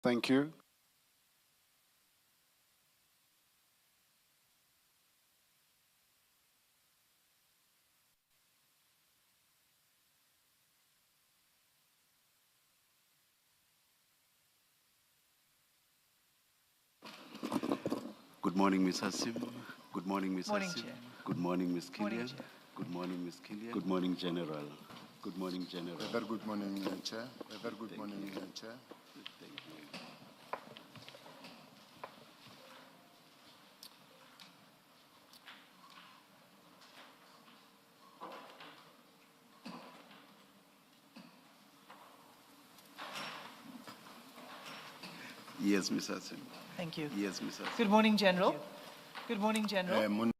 Thank you. Good morning, Ms. Hassim. Good morning, Ms. Morning, Hassim. Chair. Good morning, Ms. Morning, Killian. Chair. Good morning, Ms. Killian. Good morning, General. Good morning, General. A very good morning, Chair. A very good morning, Chair. Thank you. Yes, Ms. Hassim. Thank you. Yes, Ms. Hassim. Good morning, General. Good morning, General.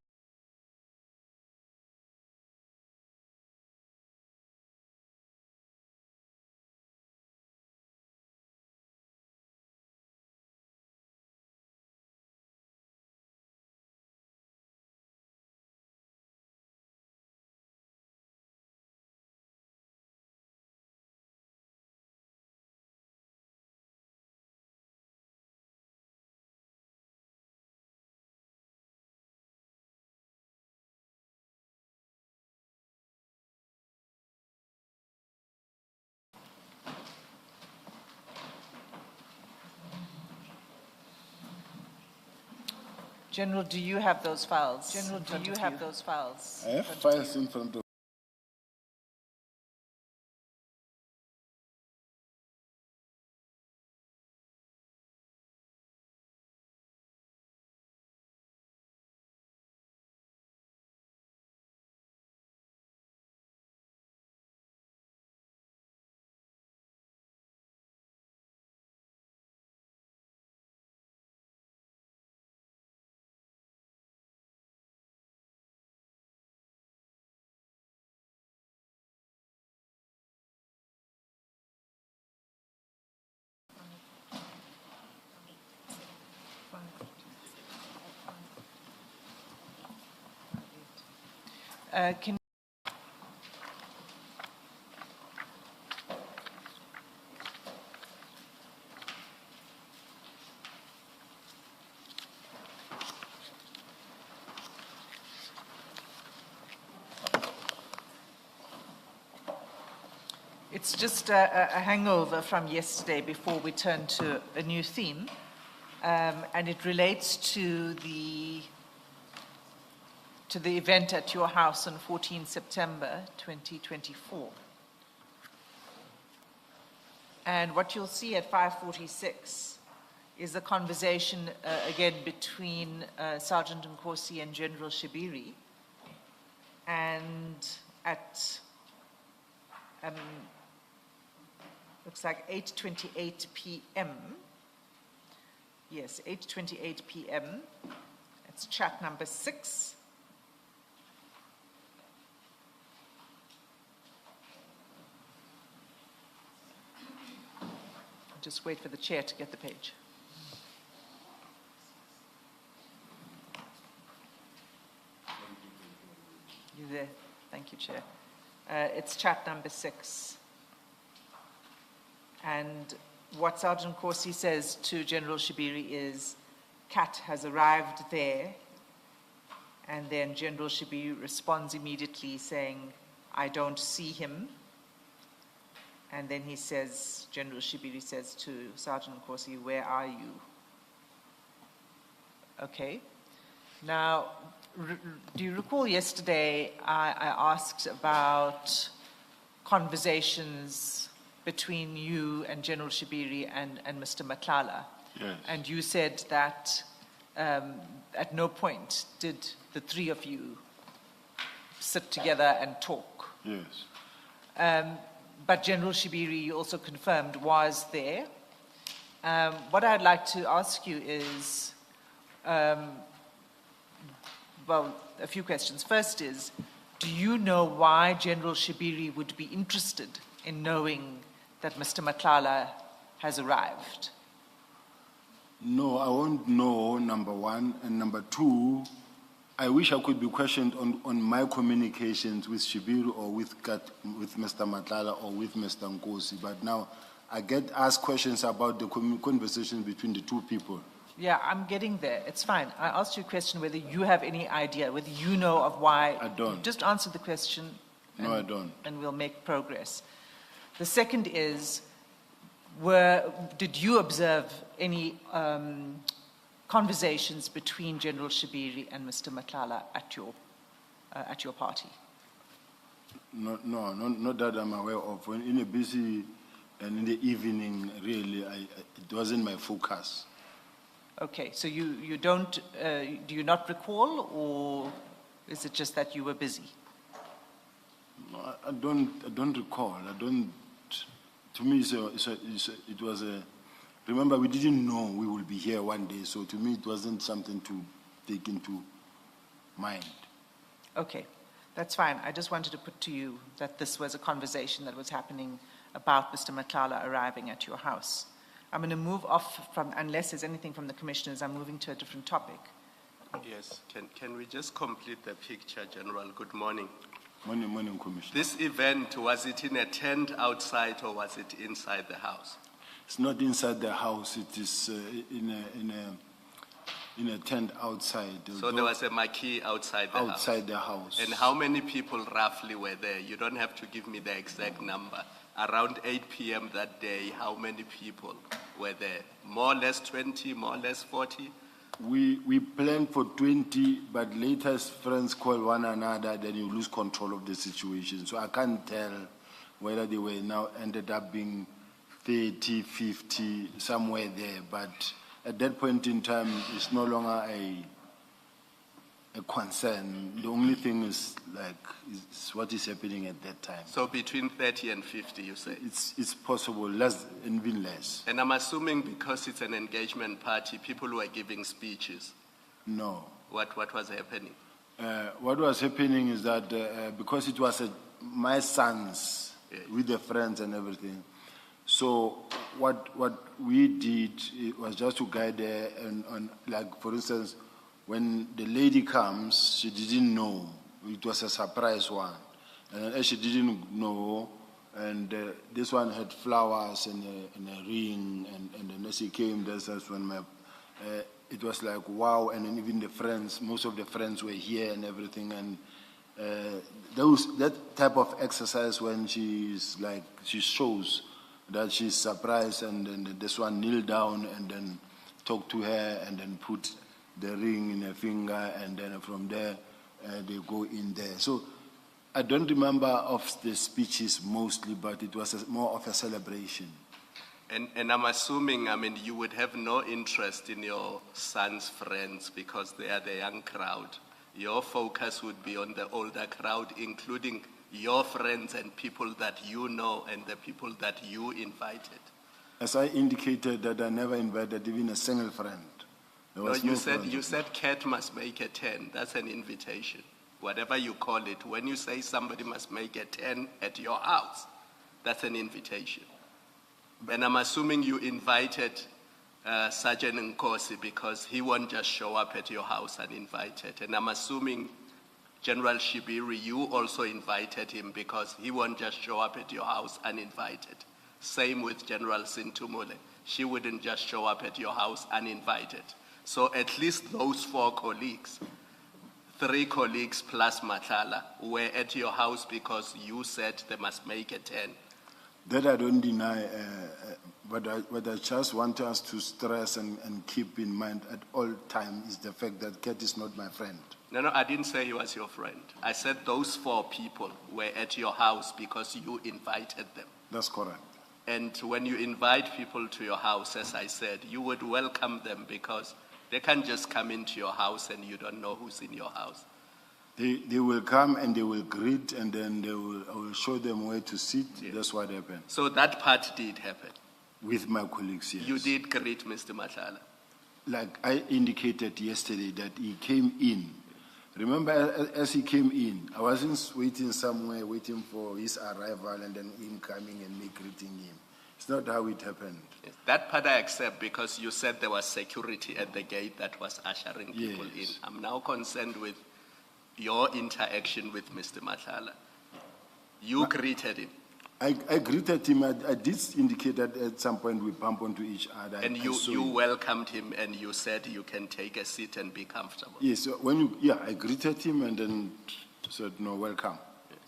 General, do you have those files? General, do you have those files? I have files in front of Can It's just a hangover from yesterday before we turn to a new theme, and it relates to the event at your house on 14 September 2024. And what you'll see at 5:46 is a conversation again between Sergeant Nkosi and General Shibiri, and at looks like 8:28 p.m. Yes, 8:28 p.m. It's chat number 6. Just wait for the chair to get the page. You there? Thank you, Chair. It's chat number 6. And what Sergeant Corsi says to General Shibiri is, Kat has arrived there. And then General Shibiri responds immediately saying, I don't see him. And then he says, General Shibiri says to Sergeant Corsi, where are you? Okay. Now, do you recall yesterday I asked about conversations between you and General Shibiri and Mr. Matlala? Yes. And you said that at no point did the three of you sit together and talk. yes. But General Shibiri also confirmed was there. What I'd like to ask you is, well, a few questions. First is, do you know why General Shibiri would be interested in knowing that Mr. Matlala has arrived? No, I won't know, number one. And number two, I wish I could be questioned on my communications with Shibiru or with Mr. Matlala or with Mr. Nkosi, but now I get asked questions about the conversation between the two people. Yeah, I'm getting there. It's fine. I asked you a question whether you have any idea, whether you know of why. I don't. Just answer the question. No, I don't. And we'll make progress. The second is, did you observe any conversations between General Shibiri and Mr. Matlala at your party? No, not that I'm aware of. When in a busy and in the evening, really, it wasn't my focus. Okay, so you don't, do you not recall, or is it just that you were busy? No, I don't recall. To me, it was a, remember, we didn't know we will be here one day, so to me, it wasn't something to take into mind. Okay, that's fine. I just wanted to put to you that this was a conversation that was happening about Mr. Matlala arriving at your house. I'm going to move off from, unless there's anything from the commissioners, I'm moving to a different topic. Yes, can we just complete the picture, General? Good morning. Morning, Commissioner. This event, was it in a tent outside or was it inside the house? It's not inside the house. It is in a tent outside. So there was a marquee outside the house? Outside the house. And how many people roughly were there? You don't have to give me the exact number. Around 8 p.m. that day, how many people were there? More or less 20, more or less 40? We planned for 20, but later as friends call one another, then you lose control of the situation. So I can't tell whether they were now ended up being 30, 50, somewhere there. But at that point in time, it's no longer a concern. The only thing is is what is happening at that time. So between 30 and 50, you say? It's possible, less and even less. And I'm assuming because it's an engagement party, people were giving speeches. No. What was happening? What was happening is that because it was my sons with the friends and everything, so what we did was just to guide her and like, for instance, when the lady comes, she didn't know. It was a surprise one. And as she didn't know, and this one had flowers and a ring, and then as she came, that's when it was like, wow, and then even the friends, most of the friends were here and everything, and that type of exercise when she shows that she's surprised, and then this one kneel down and then talk to her and then put the ring in her finger, and then from there they go in there. So I don't remember of the speeches mostly, but it was more of a celebration. And I'm assuming, you would have no interest in your son's friends because they are the young crowd. Your focus would be on the older crowd, including your friends and people that you know and the people that you invited. As I indicated, that I never invited even a single friend. No, you said Cat must make a 10. That's an invitation. Whatever you call it, when you say somebody must make a 10 at your house, that's an invitation. And I'm assuming you invited Sergeant Nkosi because he won't just show up at your house uninvited. And I'm assuming General Shibiri, you also invited him because he won't just show up at your house uninvited. Same with General Sintumule. She wouldn't just show up at your house uninvited. So at least those 4 colleagues, 3 colleagues plus Matlala, were at your house because you said they must make a 10. That I don't deny, but I just want us to stress and keep in mind at all times is the fact that Cat is not my friend. No, I didn't say he was your friend. I said those 4 people were at your house because you invited them. That's correct. And when you invite people to your house, as I said, you would welcome them because they can't just come into your house and you don't know who's in your house. They will come and they will greet, and then I will show them where to sit. Yes. That's what happened. So that part did happen? With my colleagues, yes. You did greet Mr. Matlala? Like I indicated yesterday that he came in. Remember, as he came in, I wasn't waiting somewhere, waiting for his arrival and then him coming and me greeting him. It's not how it happened. Yes, that part I accept because you said there was security at the gate that was ushering people in. I'm now concerned with your interaction with Mr. Matlala. You greeted him. I greeted him. I did indicate that at some point we bump into each other. And I you, saw you him. welcomed him and you said you can take a seat and be comfortable. Yes, I greeted him and then said, no, welcome. Yes.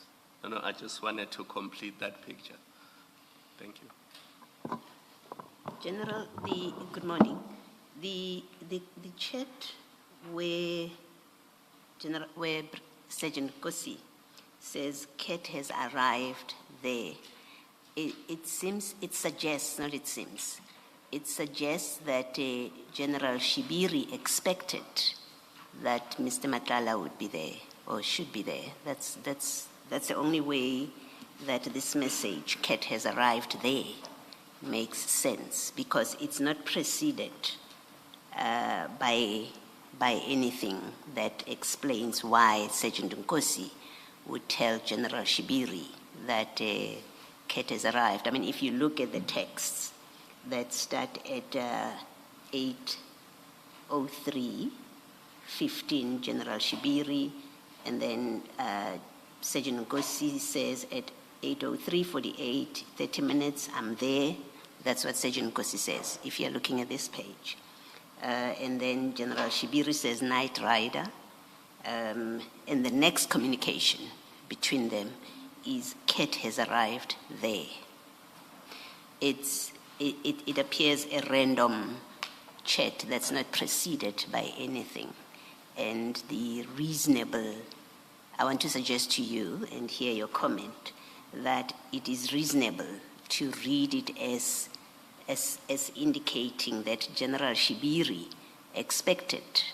No, I just wanted to complete that picture. Thank you. General, good morning. The chat where Sergeant Kosi says Kat has arrived there, it suggests that General Shibiri expected that Mr. Madlanga would be there or should be there. That's the only way that this message, Kat has arrived there, makes sense, because it's not preceded by anything that explains why Sergeant Nkosi would tell General Shibiri that Kat has arrived. I mean, if you look at the texts that start at 8:03:15, General Shibiri, and then Sergeant Nkosi says at 8:03:48, 30 minutes, I'm there. That's what Sergeant Nkosi says, if you're looking at this page. And then General Shibiri says night rider. And the next communication between them is Kat has arrived there. It appears a random chat that's not preceded by anything. And the reasonable, I want to suggest to you and hear your comment, that it is reasonable to read it as indicating that General Shibiri expected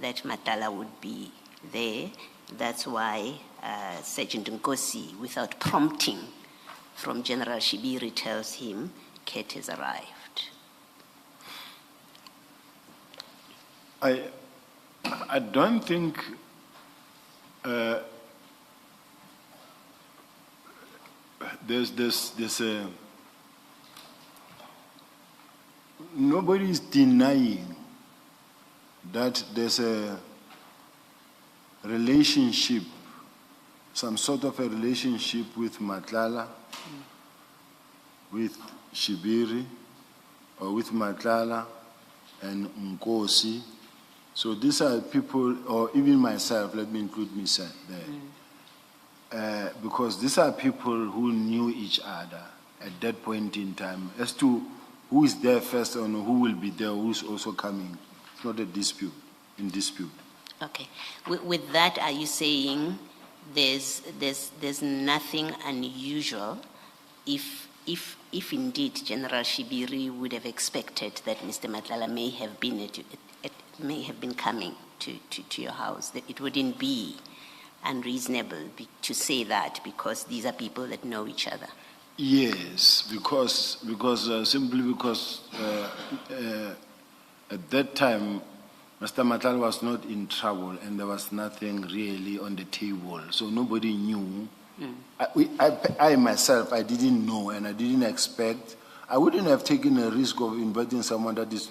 that Madlanga would be there. That's why Sergeant Nkosi, without prompting from General Shibiri, tells him Kat has arrived. I don't think there's a nobody is denying that there's a relationship, some sort of a relationship with Madlanga, with Shibiri, or with Madlanga and Nkosi. So these are people, or even myself, let me include myself there. Because these are people who knew each other at that point in time. As to who is there first and who will be there, who's also coming, it's not a dispute, in dispute. Okay. With that, are you saying there's nothing unusual if indeed General Shibiri would have expected that Mr. Madlanga may have been coming to your house, that it wouldn't be unreasonable to say that because these are people that know each other? Yes, simply because at that time, Mr. Madlanga was not in trouble and there was nothing really on the table, so nobody knew. I myself, I didn't know and I didn't expect. I wouldn't have taken a risk of inviting someone that is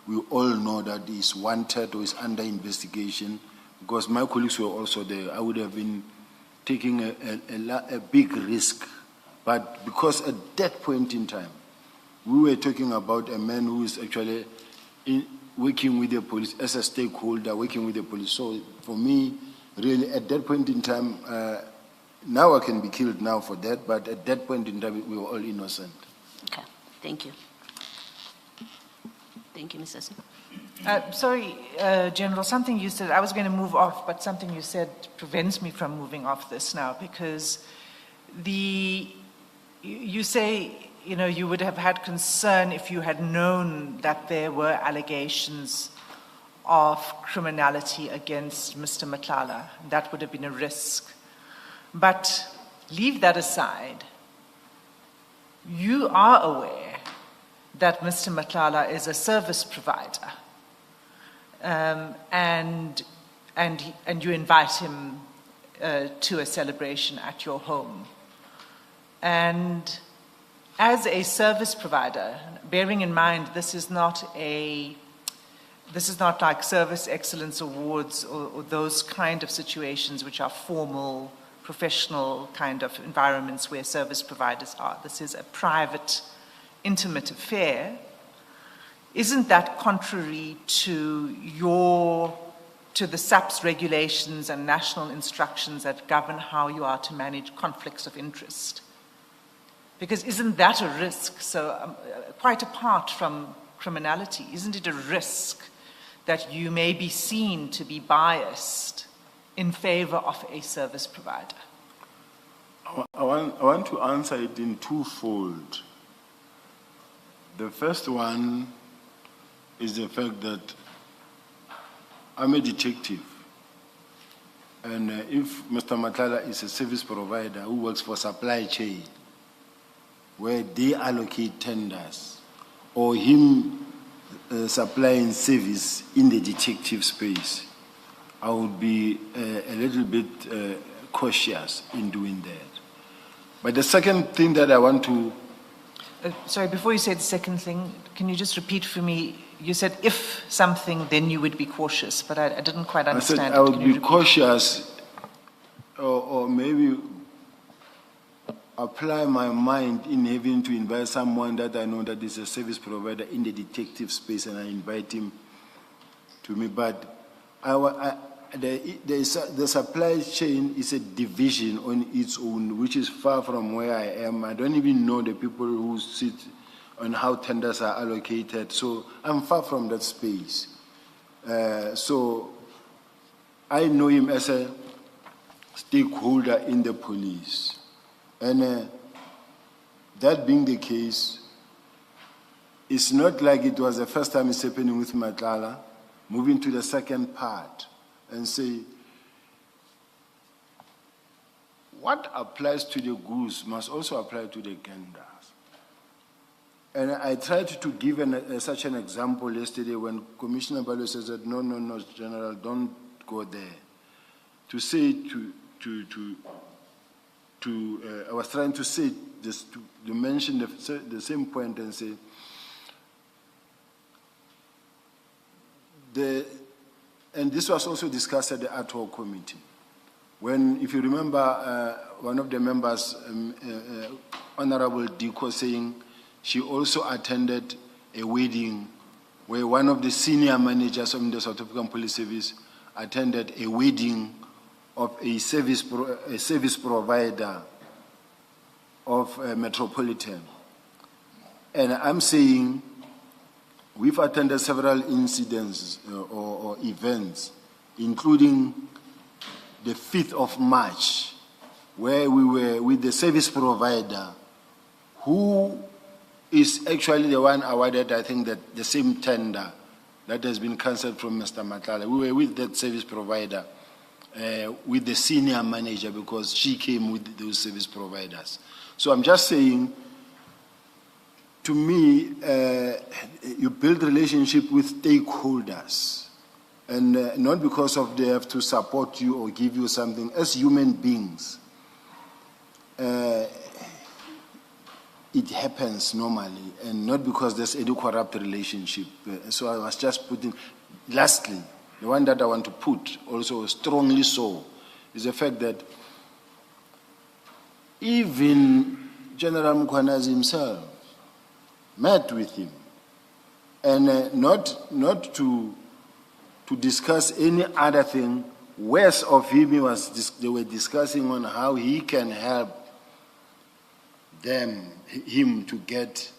we all know that is wanted or is under investigation, because my colleagues were also there. I would have been taking a big risk. But because at that point in time, we were talking about a man who is actually working with the police as a stakeholder, working with the police. So for me, really, at that point in time, now I can be killed now for that, but at that point in time, we were all innocent. Okay, thank you. Thank you, Mr. Singh. Sorry, General, something you said, I was going to move off, but something you said prevents me from moving off this now, because you say, you would have had concern if you had known that there were allegations of criminality against Mr. Madlanga. That would have been a risk. But leave that aside. You are aware that Mr. Madlanga is a service provider, and you invite him to a celebration at your home. And as a service provider, bearing in mind this is not like service excellence awards or those kind of situations which are formal professional kind of environments where service providers are. This is a private, intimate affair. Isn't that contrary to the SAP's regulations and national instructions that govern how you are to manage conflicts of interest? Because isn't that a risk? So quite apart from criminality, isn't it a risk that you may be seen to be biased in favor of a service provider? I want to answer it in twofold. The first one is the fact that I'm a detective. And if Mr. Matlala is a service provider who works for supply chain, where they allocate tenders, or him supplying service in the detective space, I would be a little bit cautious in doing that. But the second thing that I want to... Sorry, before you say the second thing, can you just repeat for me? You said if something, then you would be cautious, but I didn't quite understand. I said I would be cautious, or maybe apply my mind in having to invite someone that I know that is a service provider in the detective space, and I invite him to me. But the supply chain is a division on its own, which is far from where I am. I don't even know the people who sit on how tenders are allocated. So I'm far from that space. So I know him as a stakeholder in the police. And that being the case, it's not like it was the first time it's happening with Madlanga. Moving to the second part and say, what applies to the goose must also apply to the ganders. And I tried to give such an example yesterday when Commissioner Balo says that, no, General, don't go there. To say I was trying to say this, to mention the same point and say, and this was also discussed at the ad hoc committee. When, if you remember, one of the members, Honorable Diko, saying she also attended a wedding where one of the senior managers of the South African Police Service attended a wedding of a service provider of Metropolitan. And I'm saying we've attended several incidents or events, including the 5th of March, where we were with the service provider who is actually the one awarded, I think, that the same tender that has been cancelled from Mr. Matlala. We were with that service provider, with the senior manager, because she came with those service providers. So I'm just saying, to me, you build relationship with stakeholders, and not because of they have to support you or give you something. As human beings, it happens normally, and not because there's any corrupt relationship. So I was just putting, lastly, the one that I want to put also strongly so, is the fact that even General Mkhwanazi himself met with him, and not to discuss any other thing. West of him, they were discussing on how he can help him to get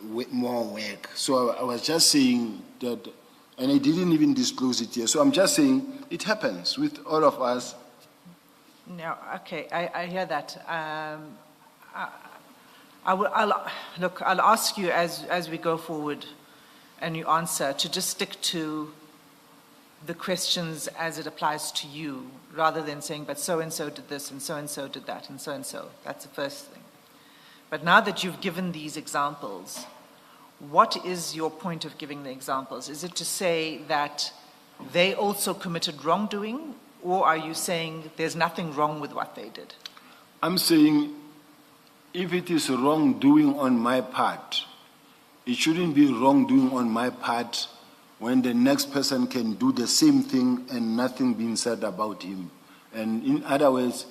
more work. So I was just saying that, and I didn't even disclose it here. So I'm just saying it happens with all of us. No, okay, I hear that. I'll ask you as we go forward and you answer to just stick to the questions as it applies to you, rather than saying, but so-and-so did this, and so-and-so did that, and so-and-so. That's the first thing. But now that you've given these examples, what is your point of giving the examples? Is it to say that they also committed wrongdoing, or are you saying there's nothing wrong with what they did? I'm saying if it is wrongdoing on my part, it shouldn't be wrongdoing on my part when the next person can do the same thing and nothing being said about him. And in other words,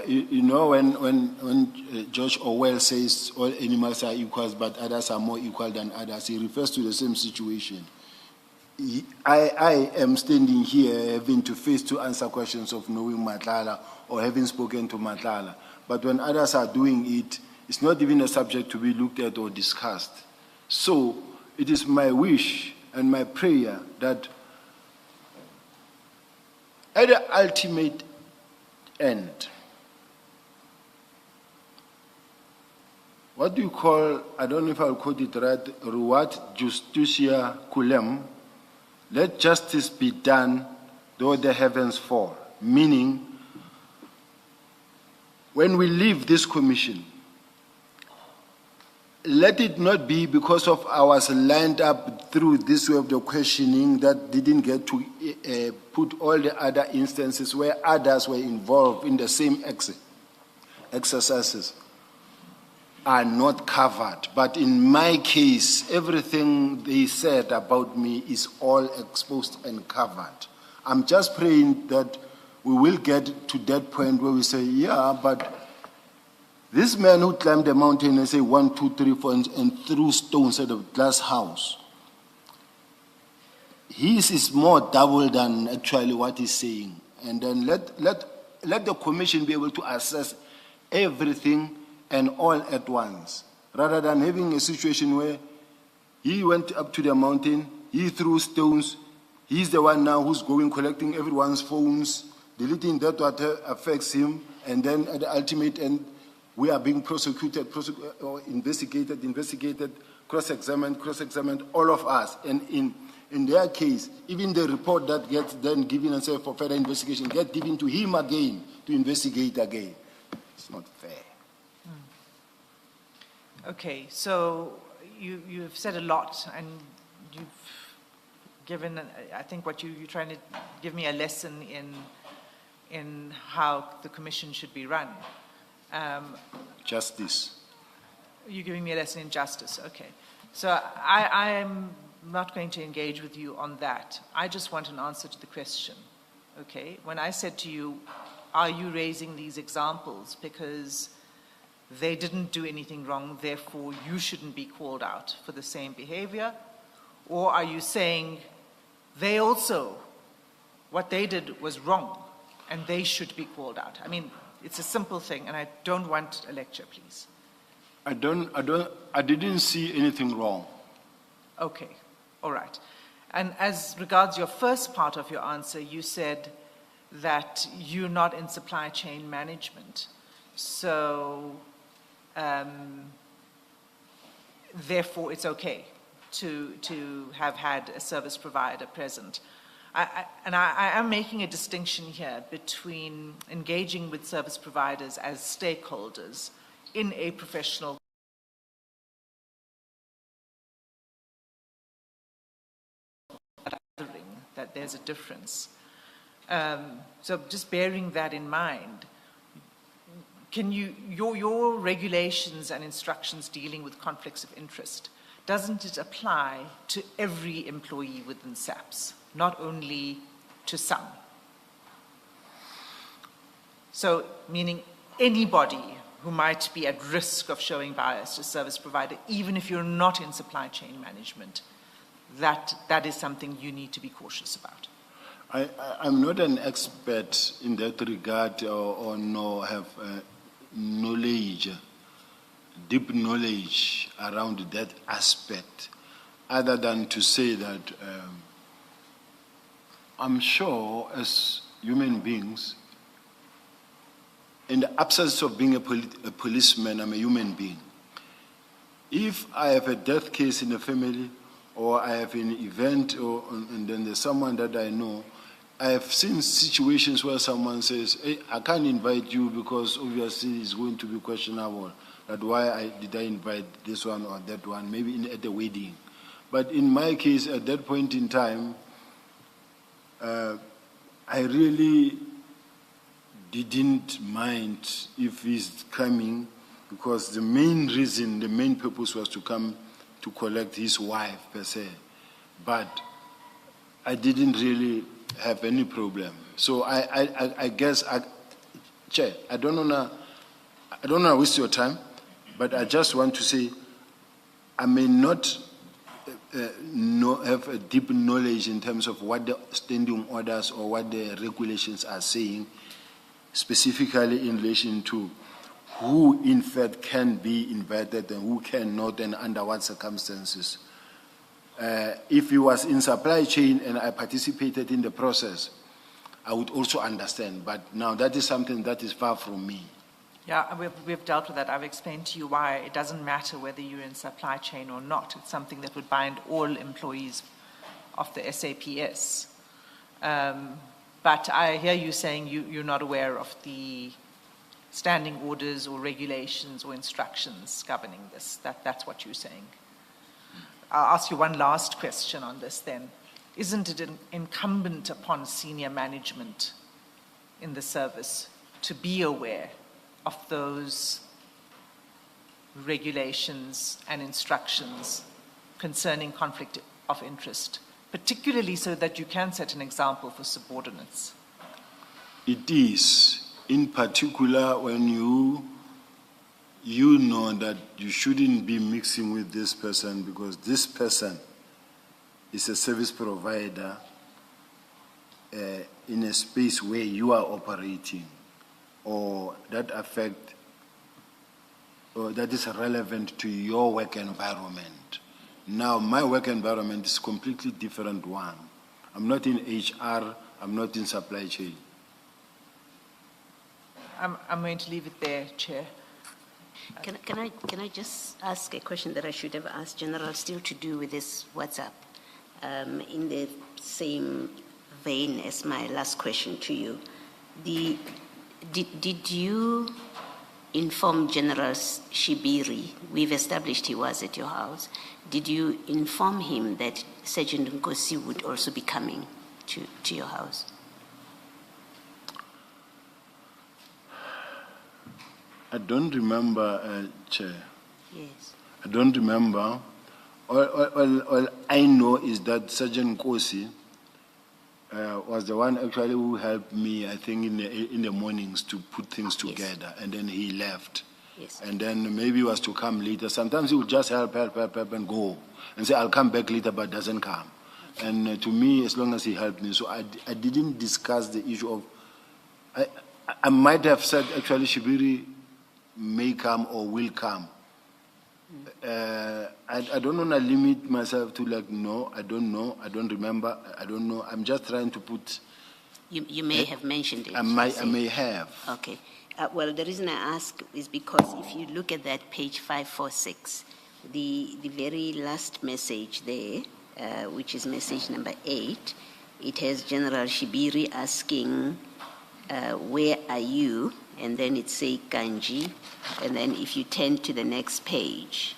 you know, when George Orwell says all animals are equals, but others are more equal than others, he refers to the same situation. I am standing here having to face to answer questions of knowing Madlanga or having spoken to Madlanga. But when others are doing it, it's not even a subject to be looked at or discussed. So it is my wish and my prayer that at the ultimate end, what do you call, I don't know if I'll quote it right, ruat justitia culem, let justice be done though the heavens fall. Meaning, when we leave this commission, let it not be because of ours lined up through this way of the questioning that didn't get to put all the other instances where others were involved in the same exercises are not covered. But in my case, everything they said about me is all exposed and covered. I'm just praying that we will get to that point where we say, yeah, but this man who climbed the mountain and say 1, 2, 3, 4, and threw stones at a glass house, his is more double than actually what he's saying. And then let the commission be able to assess everything and all at once, rather than having a situation where he went up to the mountain, he threw stones, he's the one now who's going collecting everyone's phones, deleting that what affects him, and then at the ultimate end, we are being prosecuted, or investigated, cross-examined, all of us. And in their case, even the report that gets then given and said for further investigation, get given to him again to investigate again. It's not fair. Okay, so you've said a lot, and you've given, I think what you're trying to give me a lesson in how the commission should be run. Justice. You're giving me a lesson in justice, okay. So I am not going to engage with you on that. I just want an answer to the question, okay? When I said to you, are you raising these examples because they didn't do anything wrong, therefore you shouldn't be called out for the same behavior? Or are you saying they also, what they did was wrong and they should be called out? I mean, it's a simple thing, and I don't want a lecture, please. I didn't see anything wrong. Okay, all right. And as regards your first part of your answer, you said that you're not in supply chain management. So, therefore, it's okay to have had a service provider present. I am making a distinction here between engaging with service providers as stakeholders in a professional gathering, that there's a difference. So just bearing that in mind, can your regulations and instructions dealing with conflicts of interest, doesn't it apply to every employee within SAPS, not only to some? So, meaning anybody who might be at risk of showing bias to service provider, even if you're not in supply chain management, that is something you need to be cautious about. I'm not an expert in that regard or nor have knowledge, deep knowledge around that aspect, other than to say that I'm sure as human beings, in the absence of being a policeman, I'm a human being. If I have a death case in the family, or I have an event, and then there's someone that I know, I have seen situations where someone says, hey, I can't invite you because obviously it's going to be questionable. That why did I invite this one or that one, maybe at the wedding. But in my case, at that point in time, I really didn't mind if he's coming, because the main reason, the main purpose was to come to collect his wife per se. But I didn't really have any problem. So I guess, Chair, I don't wanna waste your time, but I just want to say, I may not have a deep knowledge in terms of what the standing orders or what the regulations are saying, specifically in relation to who in fact can be invited and who cannot and under what circumstances. If he was in supply chain and I participated in the process, I would also understand, but now that is something that is far from me. Yeah, we've dealt with that. I've explained to you why it doesn't matter whether you're in supply chain or not. It's something that would bind all employees of the SAPS. But I hear you saying you're not aware of the standing orders or regulations or instructions governing this. That's what you're saying. I'll ask you one last question on this then. Isn't it incumbent upon senior management in the service to be aware of those regulations and instructions concerning conflict of interest, particularly so that you can set an example for subordinates? It is, in particular, when you know that you shouldn't be mixing with this person because this person is a service provider in a space where you are operating, or that affect, or that is relevant to your work environment. Now, my work environment is completely different one. I'm not in HR, I'm not in supply chain. I'm going to leave it there, Chair. Can I just ask a question that I should have asked General, still to do with this WhatsApp? In the same vein as my last question to you, did you inform General Shibiri? We've established he was at your house. Did you inform him that Sergeant Nkosi would also be coming to your house? I don't remember, Chair. Yes. I don't remember. All I know is that Sergeant Nkosi was the one actually who helped me, I think, in the mornings to put things together, and then he left. Yes. And then maybe he was to come later. Sometimes he would just help and go and say, I'll come back later, but doesn't come. And to me, as long as he helped me, so I didn't discuss the issue of, I might have said actually Shibiri may come or will come. I don't want to limit myself to like, no, I don't know, I don't remember, I don't know. I'm just trying to put... You may have mentioned it. I may have. Okay. Well, the reason I ask is because if you look at that page 546, the very last message there, which is message number 8, it has General Shibiri asking, where are you? And then it says Kanji. And then if you turn to the next page,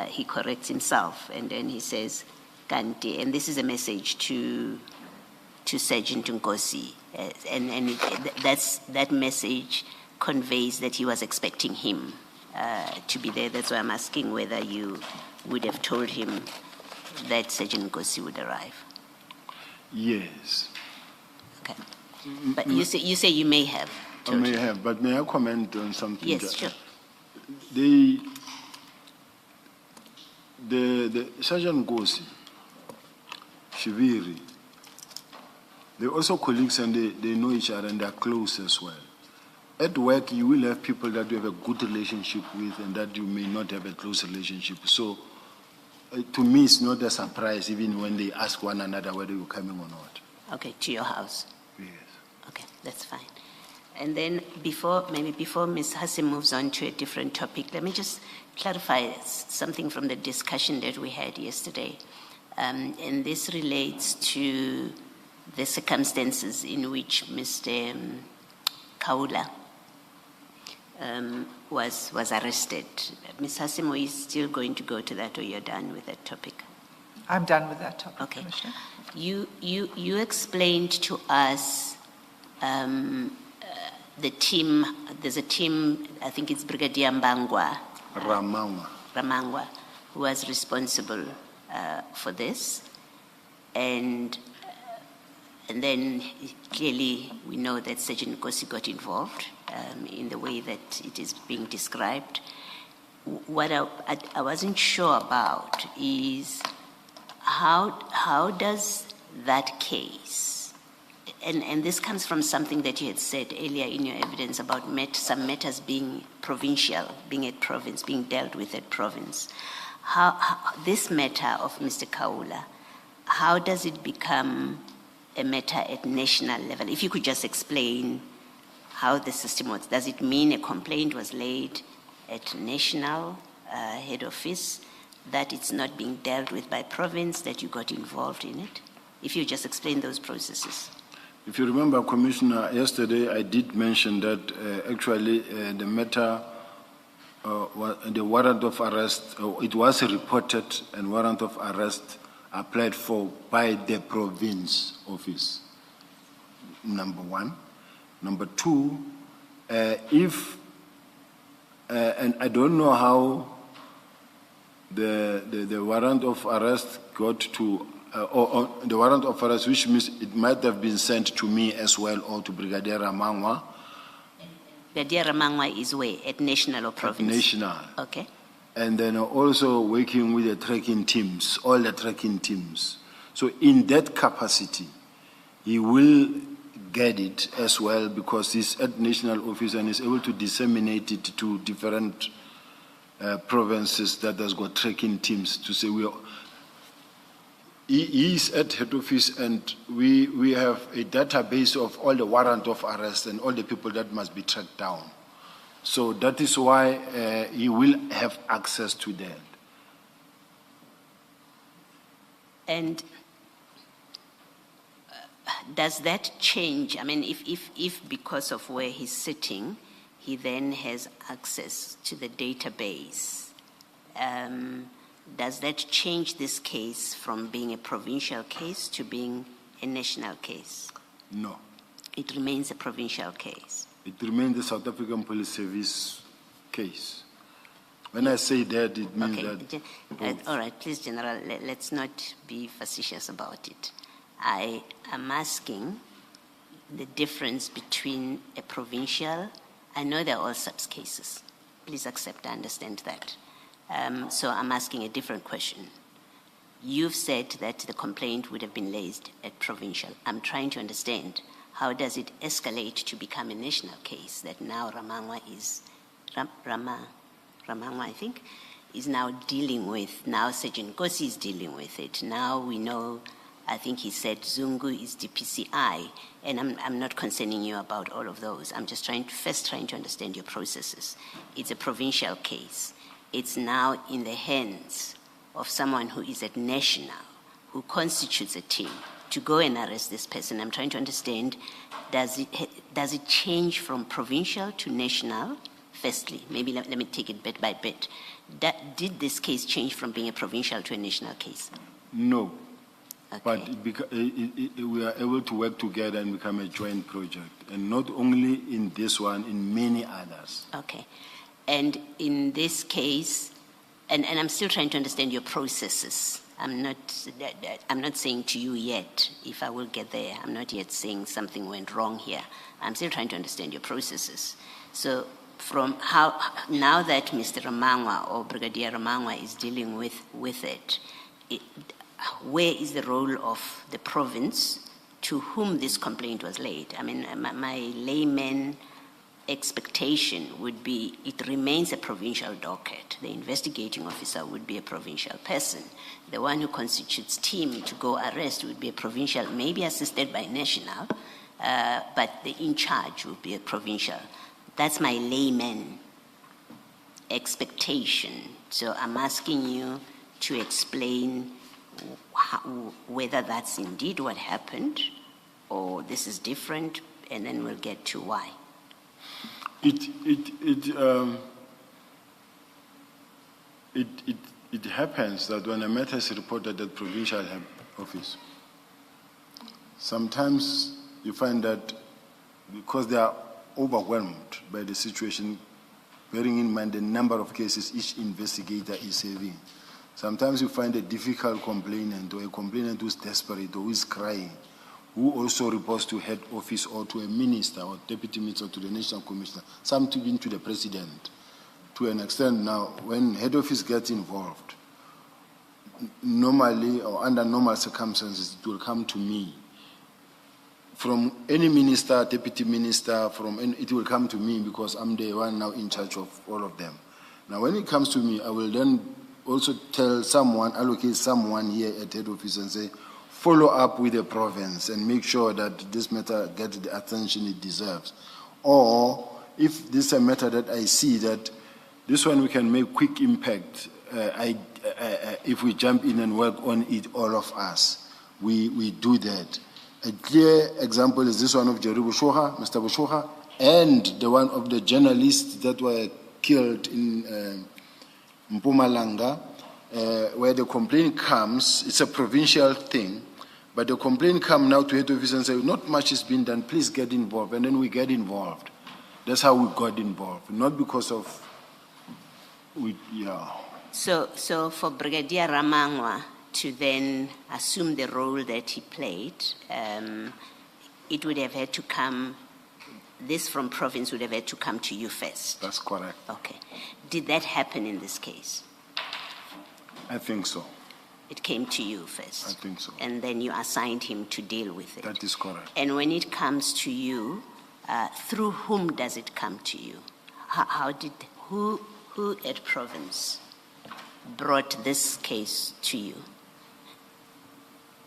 he corrects himself. And then he says Kanti. And this is a message to Sergeant Nkosi. And that message conveys that he was expecting him to be there. That's why I'm asking whether you would have told him that Sergeant Nkosi would arrive. Yes. Okay. But you say you may have. I may have, but may I comment on something? Yes, sure. The Sergeant Nkosi, Shibiri, they're also colleagues and they know each other and they're close as well. At work, you will have people that you have a good relationship with and that you may not have a close relationship. So, to me, it's not a surprise even when they ask one another whether you're coming or not. Okay, to your house. Yes. Okay, that's fine. And then before Ms. Hassim moves on to a different topic, let me just clarify something from the discussion that we had yesterday. And this relates to the circumstances in which Mr. Kaula was arrested. Ms. Hassim, are you still going to go to that, or you're done with that topic? I'm done with that topic, Okay. Commissioner. You explained to us the team, there's a team, I think it's Brigadier Ramangwa, who was responsible for this. And And then clearly we know that Sergeant Nkosi got involved in the way that it is being described. What I wasn't sure about is how does that case, and this comes from something that you had said earlier in your evidence about some matters being provincial, being at province, being dealt with at province. How this matter of Mr. Kaula, how does it become a matter at national level? If you could just explain how the system works. Does it mean a complaint was laid at national head office, that it's not being dealt with by province, that you got involved in it? If you just explain those processes. If you remember, Commissioner, yesterday I did mention that actually the matter, the warrant of arrest, it was reported and warrant of arrest applied for by the province office, number one. Number two, if, and I don't know how the warrant of arrest got to, or the warrant of arrest, which means it might have been sent to me as well, or to Brigadier Ramangwa. Brigadier Ramangwa is where? At national or province? National. Okay. And then also working with the tracking teams, all the tracking teams. So in that capacity, he will get it as well, because he's at national office and is able to disseminate it to different provinces that has got tracking teams to say he is at head office, and we have a database of all the warrant of arrest and all the people that must be tracked down. So that is why he will have access to that. And does that change? I mean, if because of where he's sitting, he then has access to the database, does that change this case from being a provincial case to being a national case? No. It remains a provincial case. It remains the South African Police Service case. When I say that, it means that... all right, please, General, let's not be facetious about it. I am asking the difference between a provincial, I know they're all subs cases. Please accept, I understand that. So I'm asking a different question. You've said that the complaint would have been raised at provincial. I'm trying to understand, how does it escalate to become a national case that now Ramangwa is, Ramangwa, I think, is now dealing with, now Sergeant Nkosi is dealing with it. Now we know, I think he said Zungu is DPCI, and I'm not concerning you about all of those. I'm just trying to understand your processes. It's a provincial case. It's now in the hands of someone who is at national, who constitutes a team to go and arrest this person. I'm trying to understand, does it change from provincial to national? Firstly, maybe let me take it bit by bit. Did this case change from being a provincial to a national case? No. Okay. But we are able to work together and become a joint project. And not only in this one, in many others. Okay. And in this case, and I'm still trying to understand your processes. I'm not saying to you yet, if I will get there, I'm not yet saying something went wrong here. I'm still trying to understand your processes. So from how, now that Mr. Ramangwa or Brigadier Ramangwa is dealing with it, where is the role of the province to whom this complaint was laid? I mean, my layman expectation would be it remains a provincial docket. The investigating officer would be a provincial person. The one who constitutes team to go arrest would be a provincial, maybe assisted by national, but the in charge would be a provincial. That's my layman expectation. So I'm asking you to explain whether that's indeed what happened or this is different, and then we'll get to why. It happens that when a matter is reported at provincial office, sometimes you find that because they are overwhelmed by the situation, bearing in mind the number of cases each investigator is having, sometimes you find a difficult complainant or a complainant who's desperate or who's crying, who also reports to head office or to a minister or deputy minister or to the national commissioner, some even to the president. To an extent now, when head office gets involved, normally or under normal circumstances, it will come to me. From any minister, deputy minister, it will come to me because I'm the one now in charge of all of them. Now, when it comes to me, I will then also tell someone, allocate someone here at head office and say, follow up with the province and make sure that this matter gets the attention it deserves. Or if this is a matter that I see that this one we can make quick impact, if we jump in and work on it, all of us, we do that. A clear example is this one of Jerry Bushoha, Mr. Bushoha, and the one of the journalists that were killed in Madlanga, where the complaint comes. It's a provincial thing, but the complaint comes now to head office and say, not much is being done, please get involved, and then we get involved. That's how we got involved, not because of, yeah. So for Brigadier Ramangwa to then assume the role that he played, it would have had to come, this from province would have had to come to you first. That's correct. Okay. Did that happen in this case? I think so. It came to you first? I think so. And then you assigned him to deal with it? That is correct. And when it comes to you, through whom does it come to you? Who at province brought this case to you?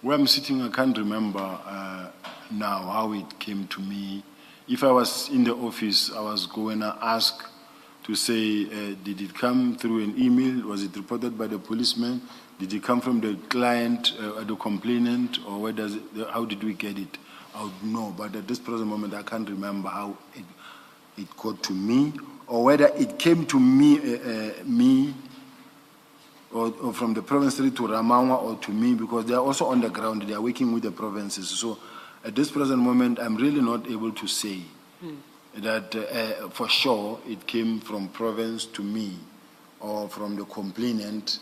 Where I'm sitting, I can't remember now how it came to me. If I was in the office, I was going to ask to say, did it come through an email? Was it reported by the policeman? Did it come from the client, the complainant, or how did we get it? I would know, but at this present moment, I can't remember how it got to me, or whether it came to me, or from the province to Ramangwa or to me, because they are also on the ground, they are working with the provinces. So at this present moment, I'm really not able to say that for sure it came from province to me, or from the complainant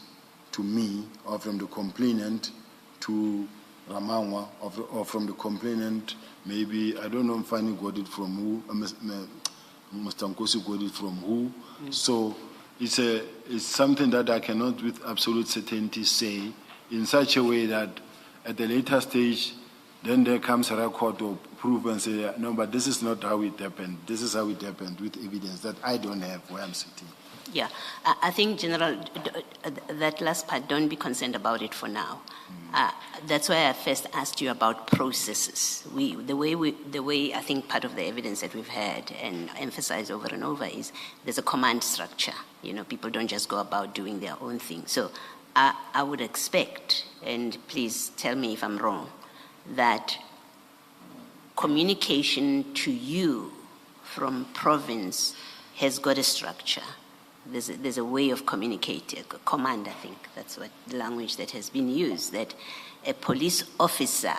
to me, or from the complainant to Ramangwa, or from the complainant, maybe, I don't know if Fanny got it from who, Mr. Nkosi got it from who. So it's something that I cannot with absolute certainty say in such a way that at a later stage, then there comes a record or proof and say, no, but this is not how it happened. This is how it happened with evidence that I don't have where I'm sitting. Yeah, I think, General, that last part, don't be concerned about it for now. That's why I first asked you about processes. The way I think part of the evidence that we've had and emphasized over and over is there's a command structure. You know, people don't just go about doing their own thing. So I would expect, and please tell me if I'm wrong, that communication to you from province has got a structure. There's a way of communicating, a command, I think. That's what the language that has been used, that a police officer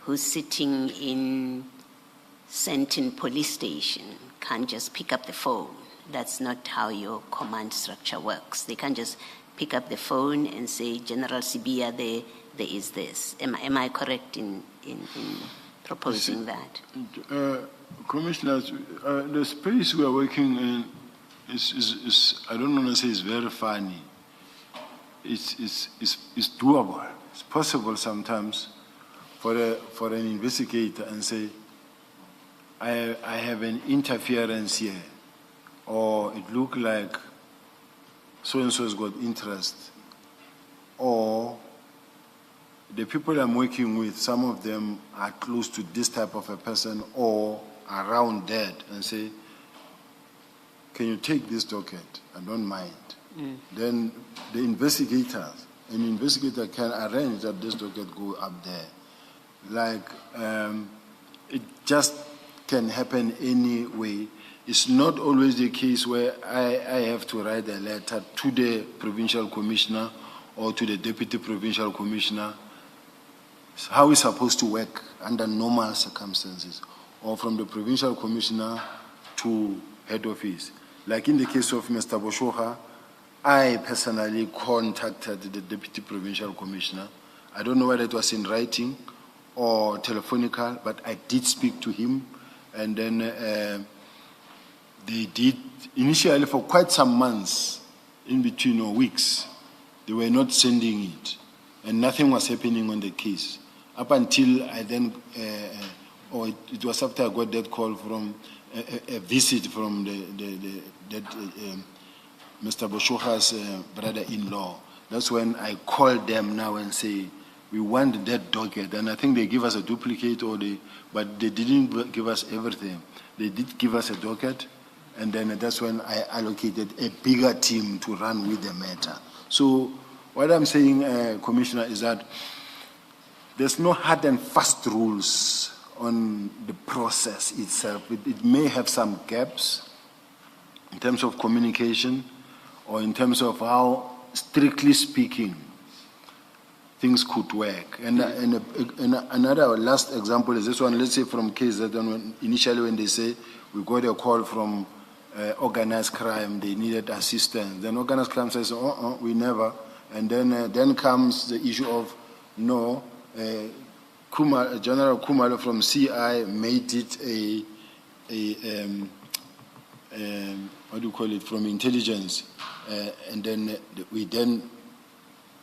who's sitting in Sentin police station can't just pick up the phone. That's not how your command structure works. They can't just pick up the phone and say, General Sibiya, there is this. Am I correct in proposing that? Commissioners, the space we are working in is I don't want to say it's very funny. It's doable. It's possible sometimes for an investigator and say, I have an interference here, or it look like so-and-so has got interest, or the people I'm working with, some of them are close to this type of a person or around that, and say, can you take this docket? I don't mind. Then the an investigator can arrange that this docket go up there. Like, it just can happen any way. It's not always the case where I have to write a letter to the provincial commissioner or to the deputy provincial commissioner. It's how it's supposed to work under normal circumstances, or from the provincial commissioner to head office. Like in the case of Mr. Bushoha, I personally contacted the deputy provincial commissioner. I don't know whether it was in writing or telephonical, but I did speak to him, and then they did, initially for quite some months, in between, or weeks, they were not sending it, and nothing was happening on the case. Up until I then, or it was after I got that call from, a visit from Mr. Boshoga's brother-in-law. That's when I called them now and say, we want that docket, and I think they give us a duplicate, but they didn't give us everything. They did give us a docket, and then that's when I allocated a bigger team to run with the matter. So what I'm saying, Commissioner, is that there's no hard and fast rules on the process itself. It may have some gaps in terms of communication or in terms of how, strictly speaking, things could work. And another last example is this one. Let's say from KZN, initially when they say we got a call from organized crime, they needed assistance. Then organized crime says, we never. And then comes the issue of, no, General Kumalo from CI made it what do you call it, from intelligence. And then we then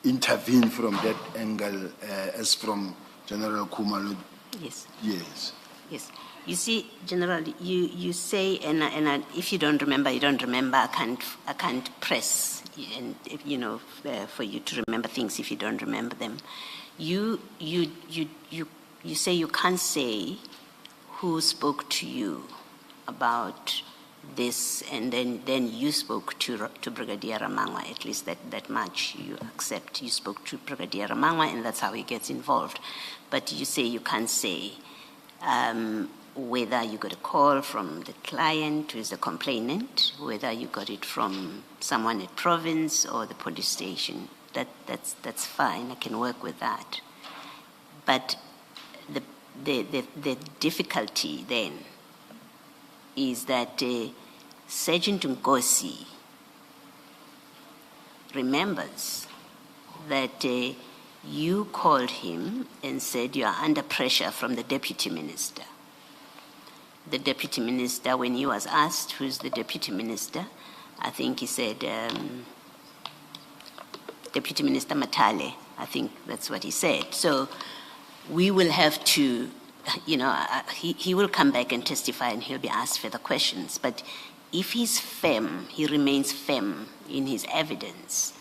intervene from that angle as from General Kumalo. Yes. Yes. Yes. You see, General, you say, and if you don't remember, you don't remember. I can't press, and for you to remember things if you don't remember them. You say you can't say who spoke to you about this, and then you spoke to Brigadier Ramangwa. At least that much you accept. You spoke to Brigadier Ramangwa, and that's how he gets involved. But you say you can't say whether you got a call from the client who is the complainant, whether you got it from someone at province or the police station. That's fine. I can work with that. But the difficulty then is that Sergeant Nkosi remembers that you called him and said you are under pressure from the deputy minister. The deputy minister, when he was asked who's the deputy minister, I think he said Deputy Minister Matale. I think that's what he said. So we will have to, he will come back and testify, and he'll be asked further questions. But if he's firm, he remains firm in his evidence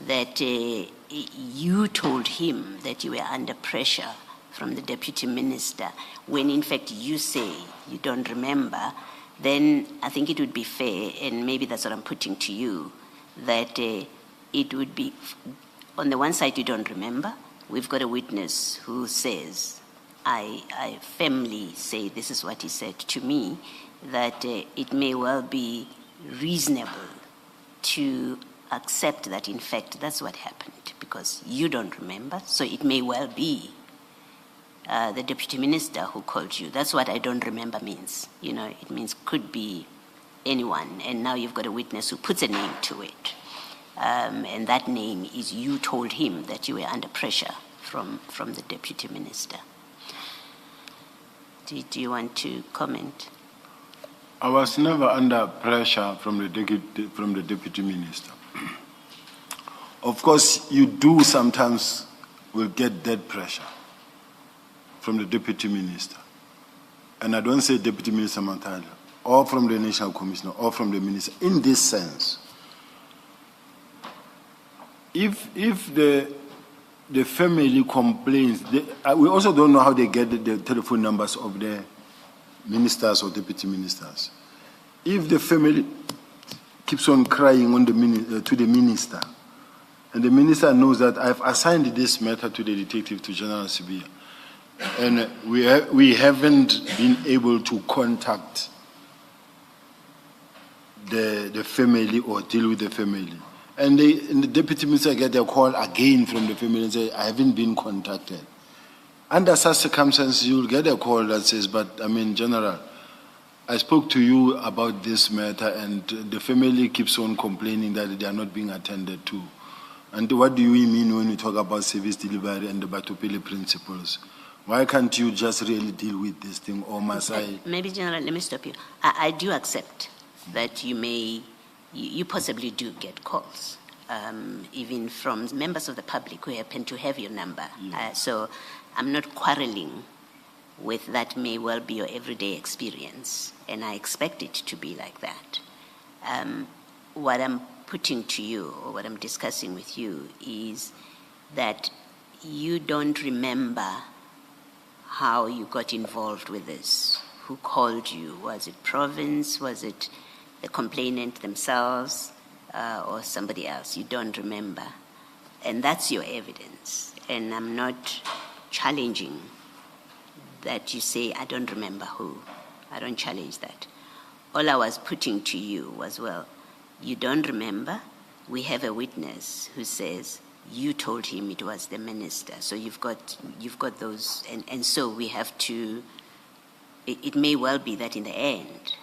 that you told him that you were under pressure from the deputy minister, when in fact you say you don't remember, then I think it would be fair, and maybe that's what I'm putting to you, that it would be, on the one side you don't remember, we've got a witness who says, I firmly say this is what he said to me, that it may well be reasonable to accept that in fact that's what happened, because you don't remember, so it may well be the deputy minister who called you. That's what I don't remember means. It means could be anyone, and now you've got a witness who puts a name to it. And that name is you told him that you were under pressure from the deputy minister. Do you want to comment? I was never under pressure from the deputy minister. Of course, you do sometimes will get that pressure from the deputy minister. And I don't say Deputy Minister Matala, or from the National Commissioner, or from the minister, in this sense. If the family complains, we also don't know how they get the telephone numbers of the ministers or deputy ministers. If the family keeps on crying on to the minister, and the minister knows that I've assigned this matter to the detective, to General Sibiya, and we haven't been able to contact the family or deal with the family. And the deputy minister get a call again from the family and say, I haven't been contacted. Under such circumstances, you'll get a call that says, but General, I spoke to you about this matter, and the family keeps on complaining that they are not being attended to. And what do we mean when we talk about service delivery and the Batopele principles? Why can't you just really deal with this thing, or must I? Maybe, General, let me stop you. I do accept that you possibly do get calls, even from members of the public who happen to have your number. So I'm not quarreling with that. May well be your everyday experience, and I expect it to be like that. What I'm putting to you, or what I'm discussing with you, is that you don't remember how you got involved with this. Who called you? Was it province? Was it the complainant themselves, or somebody else? You don't remember. And that's your evidence. And I'm not challenging that you say, I don't remember who. I don't challenge that. All I was putting to you was, well, you don't remember. We have a witness who says you told him it was the minister. So you've got those, and so we have to. It may well be that in the end,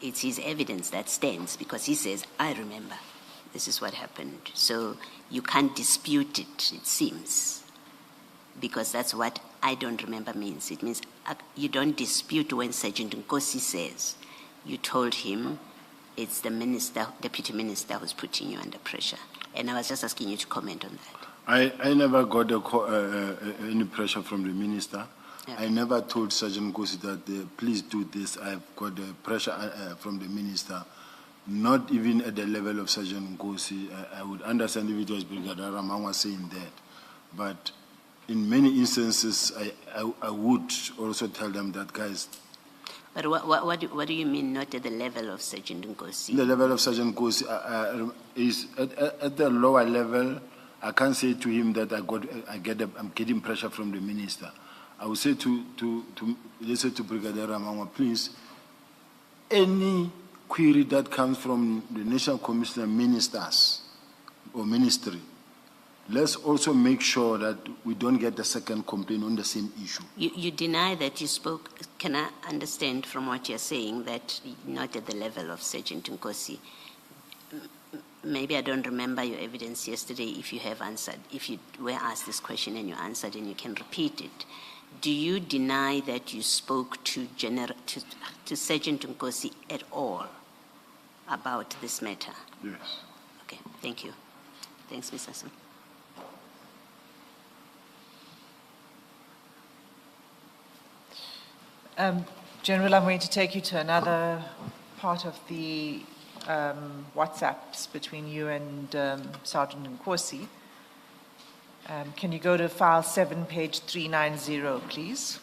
it's his evidence that stands, because he says, I remember. This is what happened. So you can't dispute it, it seems, because that's what I don't remember means. It means you don't dispute when Sergeant Nkosi says you told him it's the minister, deputy minister, who's putting you under pressure. And I was just asking you to comment on that. I never got any pressure from the minister. Yeah. I never told Sergeant Nkosi that please do this. I've got pressure from the minister. Not even at the level of Sergeant Nkosi. I would understand if it was Brigadier Ramangwa saying that. But in many instances, I would also tell them that, guys. But what do you mean, not at the level of Sergeant Nkosi? The level of Sergeant Nkosi is at the lower level. I can't say to him that I'm getting pressure from the minister. I would say to Brigadier Ramangwa, please, any query that comes from the National Commissioner ministers or ministry, let's also make sure that we don't get the second complaint on the same issue. You deny that you spoke. Can I understand from what you're saying that not at the level of Sergeant Nkosi? Maybe I don't remember your evidence yesterday. If you have answered, if you were asked this question and you answered, and you can repeat it, do you deny that you spoke to Sergeant Nkosi at all about this matter? Yes. Okay, thank you. Thanks, Ms. Hassan. General, I'm going to take you to another part of the WhatsApps between you and Sergeant Nkosi. Can you go to file 7, page 390, please?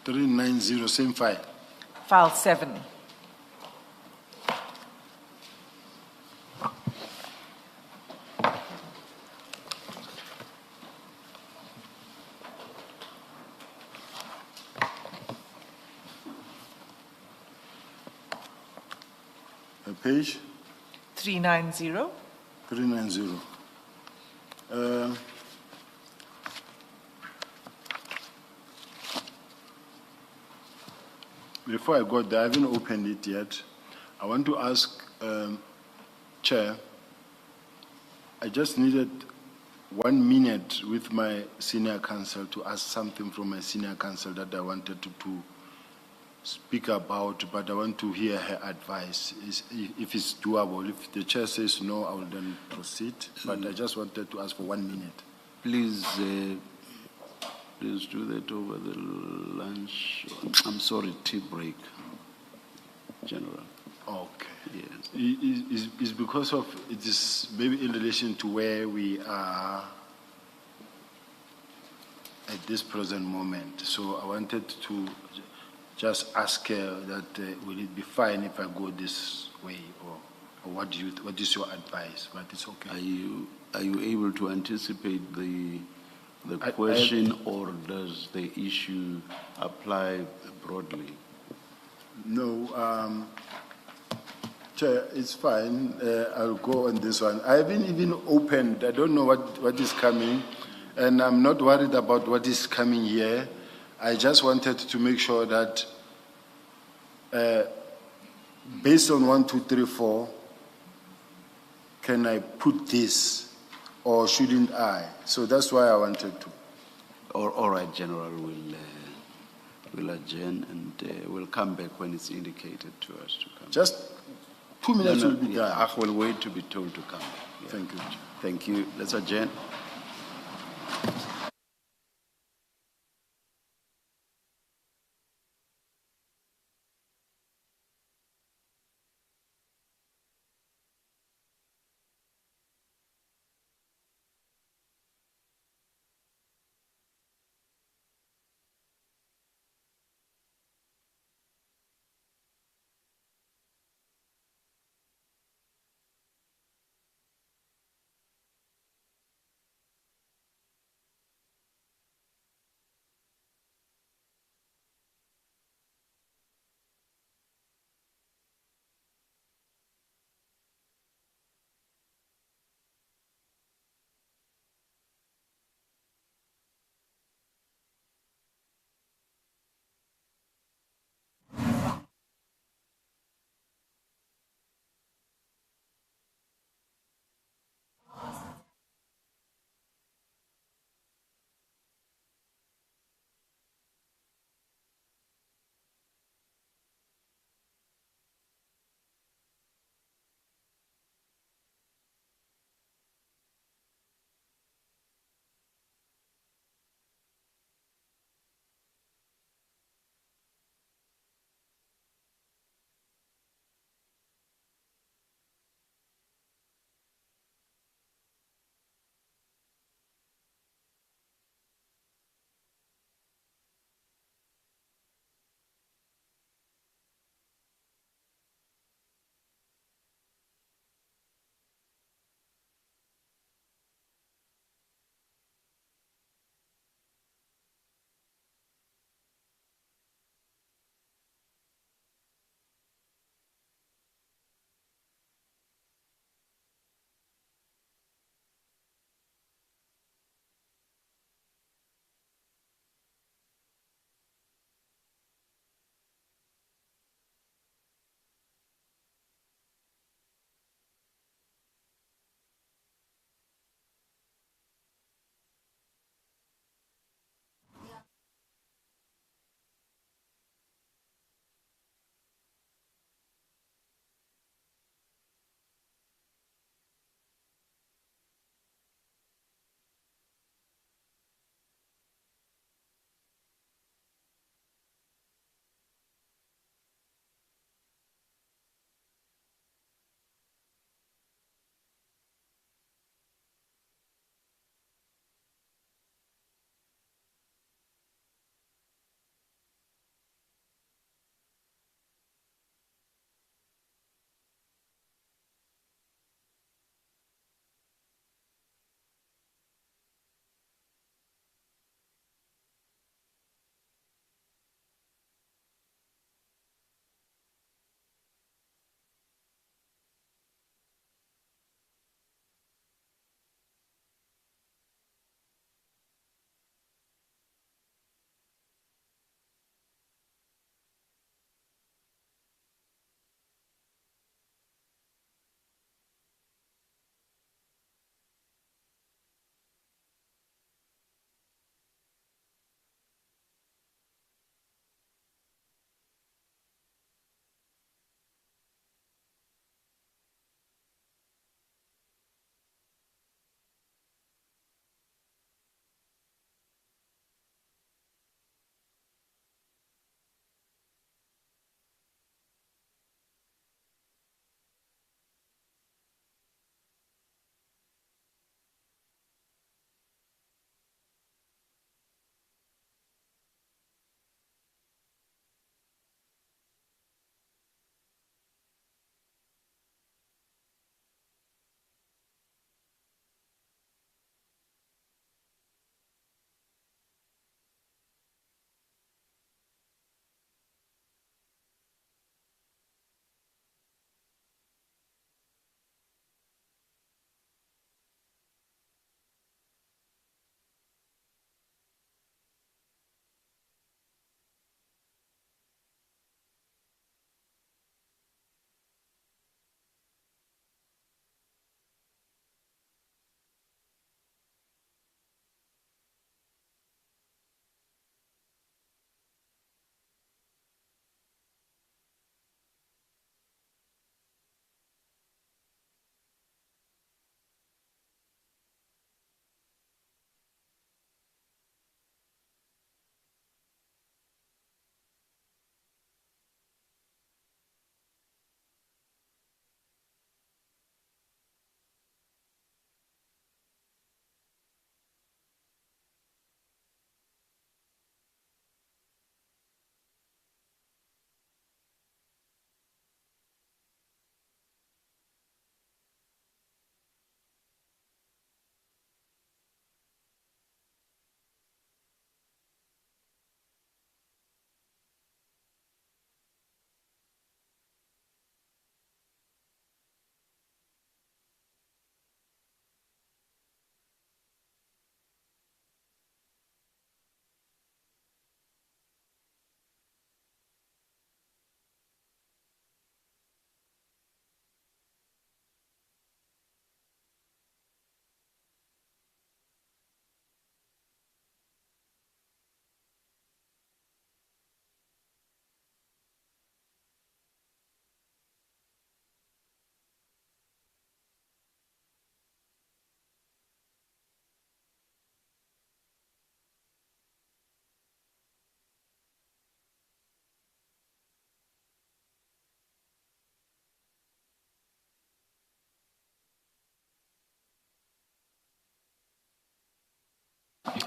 390, same file. File 7. Page? 390. 390. Before I got there, I haven't opened it yet. I want to ask, Chair, I just needed 1 minute with my senior counsel to ask something from my senior counsel that I wanted to speak about, but I want to hear her advice. If it's doable. If the chair says no, I will then proceed. But I just wanted to ask for 1 minute. Please do that over the lunch. I'm sorry, tea break, General. Okay. Yes. It's because of, it is maybe in relation to where we are at this present moment. So I wanted to just ask her that will it be fine if I go this way, or what is your advice? But it's okay. Are you able to anticipate the question, or does the issue apply broadly? No, Chair, it's fine. I'll go on this one. I haven't even opened. I don't know what is coming, and I'm not worried about what is coming here. I just wanted to make sure that based on 1, 2, 3, 4, can I put this or shouldn't I? So that's why I wanted to. All right, General, we'll adjourn and we'll come back when it's indicated to us to come. Just 2 minutes will be done. I will wait to be told to come back. Yeah. Thank you. Thank you. Let's adjourn.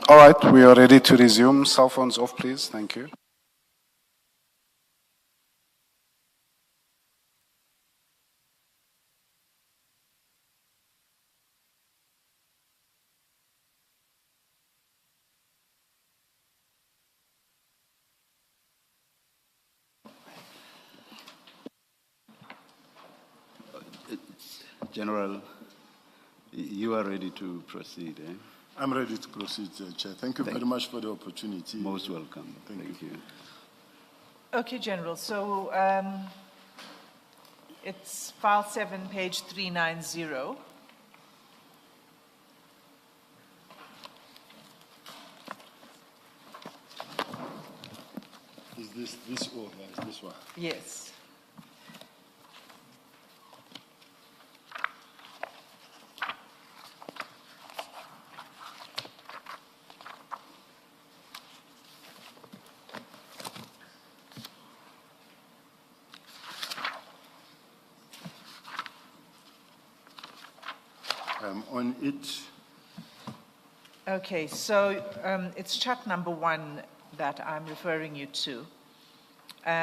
All right, we are ready to resume. Cell phones off, please. Thank you. General, you are ready to proceed, eh? I'm ready to proceed, Chair. Thank you very much for the opportunity. Most welcome. Thank you. Okay, General, so it's file 7, page 390. Is this or is this one? Yes. I'm on it. Okay, so it's chat number 1 that I'm referring you to.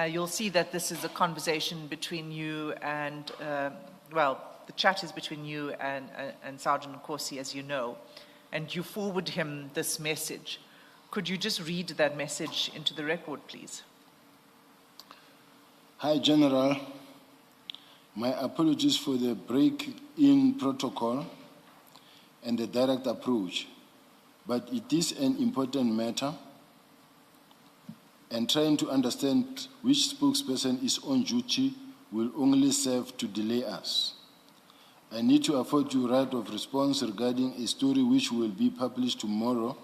You'll see that this is a conversation between you and, well, the chat is between you and Sergeant Nkosi, as you know, and you forward him this message. Could you just read that message into the record, please? Hi, General. My apologies for the break-in protocol and the direct approach, but it is an important matter, and trying to understand which spokesperson is on duty will only serve to delay us. I need to afford you right of response regarding a story which will be published tomorrow.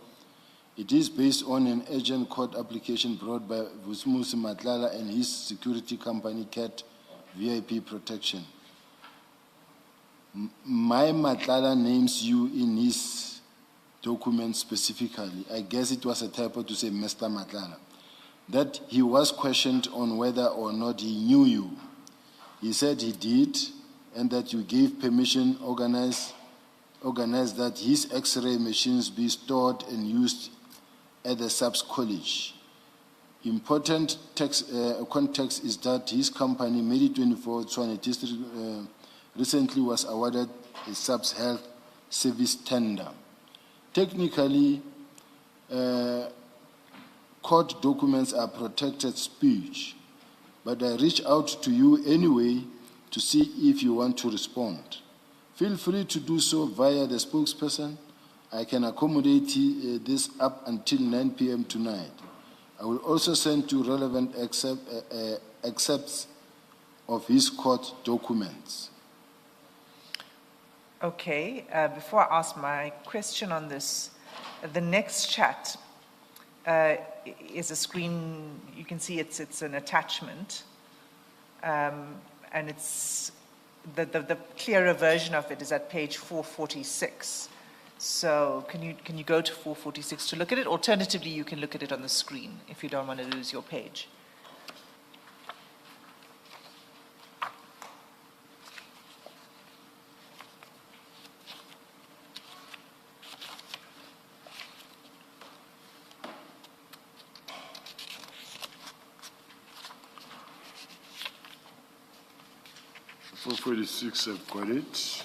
It is based on an urgent court application brought by Vusmusi Matlala and his security company, CAT VIP Protection. My Matlala names you in his document specifically. I guess it was a typo to say Mr. Matlala. That he was questioned on whether or not he knew you. He said he did, and that you gave permission, organize that his X-ray machines be stored and used at the SAPS college. Important context is that his company, Medi24 Tshwane District, recently was awarded a SAPS health service tender. Technically, court documents are protected speech, but I reach out to you anyway to see if you want to respond. Feel free to do so via the spokesperson. I can accommodate this up until 9 p.m. tonight. I will also send you relevant excerpts of his court documents. Okay, before I ask my question on this, the next chat is a screen, you can see it's an attachment, and it's, the clearer version of it is at page 446. So can you go to 446 to look at it? Alternatively, you can look at it on the screen if you don't want to lose your page. For 46, I've got it.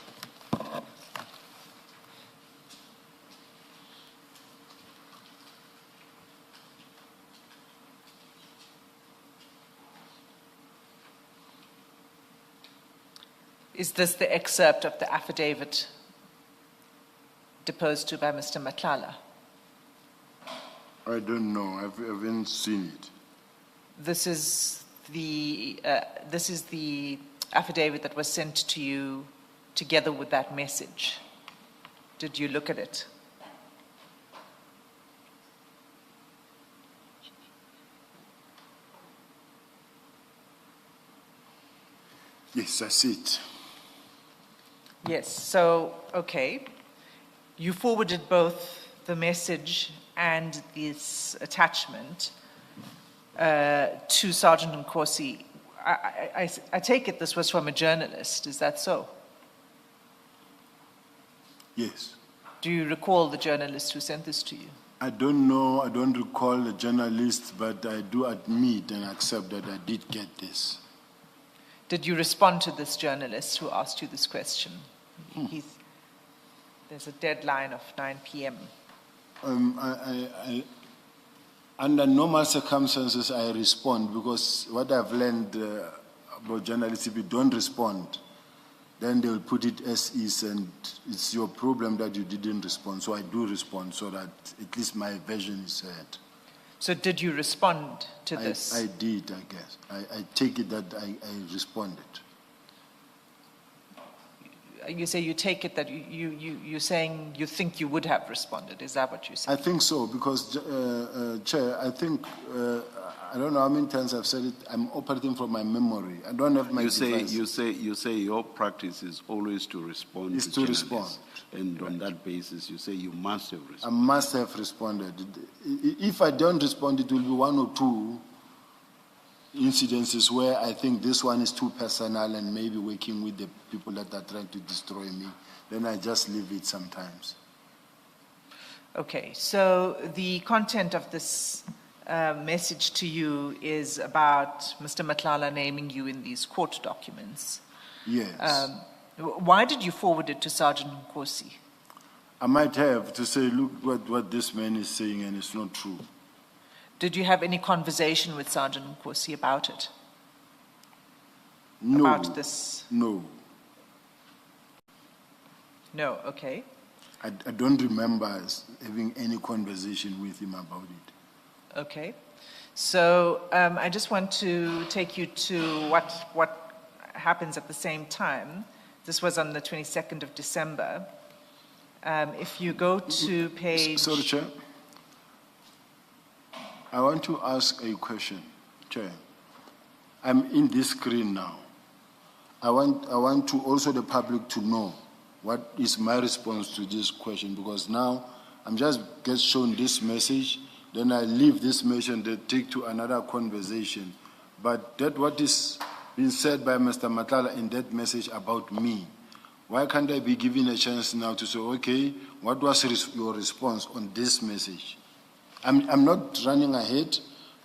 Is this the excerpt of the affidavit deposed to by Mr. Matlala? I don't know. I haven't seen it. This is the affidavit that was sent to you together with that message. Did you look at it? Yes, I see it. Yes, so, okay. You forwarded both the message and this attachment to Sergeant Nkosi. I take it this was from a journalist, is that so? Yes. Do you recall the journalist who sent this to you? I don't know, I don't recall the journalist, but I do admit and accept that I did get this. Did you respond to this journalist who asked you this question? There's a deadline of 9 p.m. Under normal circumstances, I respond because what I've learned about journalists, if you don't respond, then they will put it as is, and it's your problem that you didn't respond. So I do respond so that at least my version is heard. So did you respond to this? I did, I guess. I take it that I responded. You say you take it that you're saying you think you would have responded. Is that what you said? I think so, because, Chair, I think, I don't know how many times I've said it, I'm operating from my memory. I don't have my device. You say your practice is always to respond Is to to journalists. respond. And on that basis, you say you must have I responded. must have responded. If I don't respond, it will be one or two incidences where I think this one is too personal and maybe working with the people that are trying to destroy me. Then I just leave it sometimes. Okay, so the content of this message to you is about Mr. Madlanga naming you in these court documents. Yes. Why did you forward it to Sergeant Nkosi? I might have to say, look what this man is saying, and it's not true. Did you have any conversation with Sergeant Nkosi about it? No. About this? No. No, okay. I don't remember having any conversation with him about it. Okay. So I just want to take you to what happens at the same time. This was on the 22nd of December. If you go to page... Sorry, Chair. I want to ask a question, Chair. I'm in this screen now. I want to also the public to know what is my response to this question, because now I'm just get shown this message, then I leave this message and they take to another conversation. But that what is being said by Mr. Madlanga in that message about me, why can't I be given a chance now to say, okay, what was your response on this message? I'm not running ahead,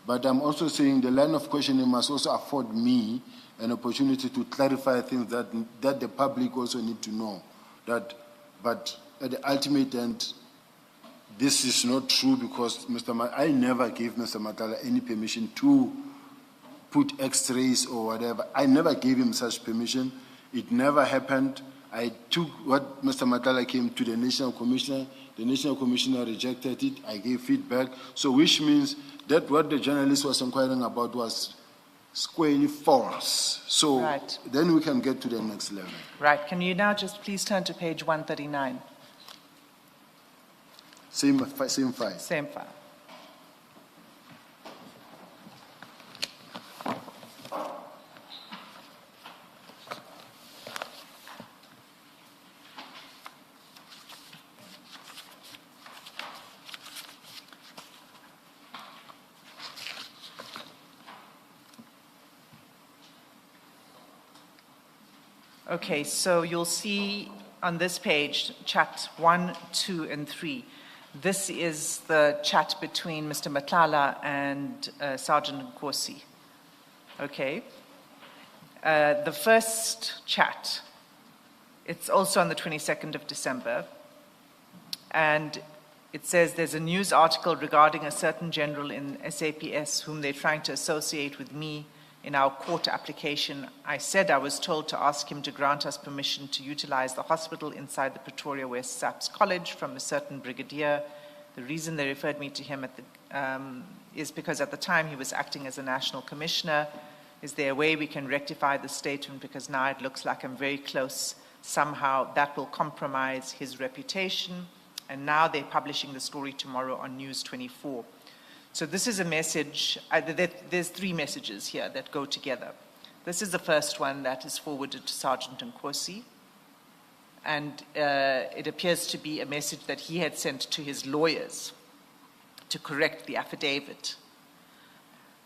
but I'm also saying the line of questioning must also afford me an opportunity to clarify things that the public also need to know. But at the ultimate end, this is not true, because I never gave Mr. Madlanga any permission to put X-rays or whatever. I never gave him such permission. It never happened. I took what Mr. Madlanga came to the National Commissioner. The National Commissioner rejected it. I gave feedback. So which means that what the journalist was inquiring about was squarely false. So Right. Then we can get to the next level. Right, can you now just please turn to page 139? Same file. Same file. Okay, so you'll see on this page, chat 1, 2, and 3. This is the chat between Mr. Madlanga and Sergeant Nkosi. Okay. The first chat, it's also on the 22nd of December, and it says there's a news article regarding a certain general in SAPS whom they're trying to associate with me in our court application. I said I was told to ask him to grant us permission to utilize the hospital inside the Pretoria West SAPS College from a certain brigadier. The reason they referred me to him is because at the time he was acting as a national commissioner. Is there a way we can rectify the statement, because now it looks like I'm very close. Somehow that will compromise his reputation. And now they're publishing the story tomorrow on News 24. So this is a message, there's 3 messages here that go together. This is the first one that is forwarded to Sergeant Nkosi, and it appears to be a message that he had sent to his lawyers to correct the affidavit.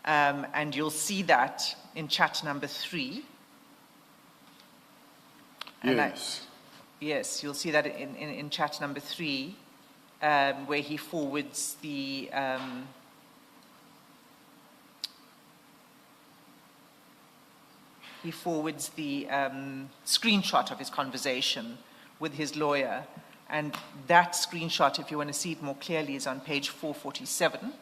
And you'll see that in chat number 3. And Yes. Yes, you'll see that in chat number 3, where he forwards the screenshot of his conversation with his lawyer. And that screenshot, if you want to see it more clearly, is on page 447.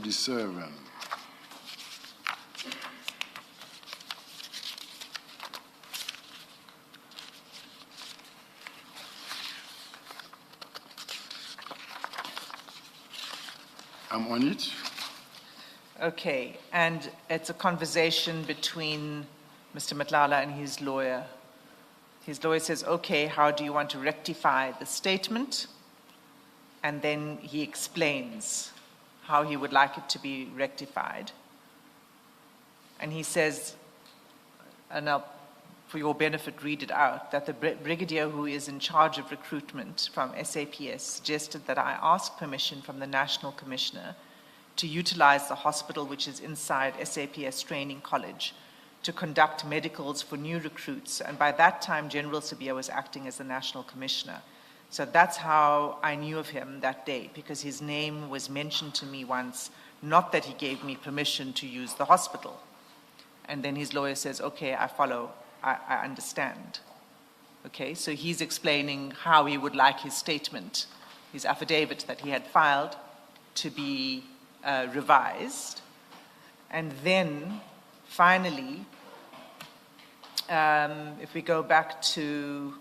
Seven. I'm on it. Okay, and it's a conversation between Mr. Madlanga and his lawyer. His lawyer says, okay, how do you want to rectify the statement? And then he explains how he would like it to be rectified. And he says, and I'll, for your benefit, read it out, that the brigadier who is in charge of recruitment from SAPS suggested that I ask permission from the National Commissioner to utilize the hospital which is inside SAPS Training College to conduct medicals for new recruits. And by that time, General Sibiya was acting as the National Commissioner. So that's how I knew of him that day, because his name was mentioned to me once, not that he gave me permission to use the hospital. And then his lawyer says, okay, I follow, I understand. Okay, so he's explaining how he would like his statement, his affidavit that he had filed, to be revised. And then, finally, if we go back to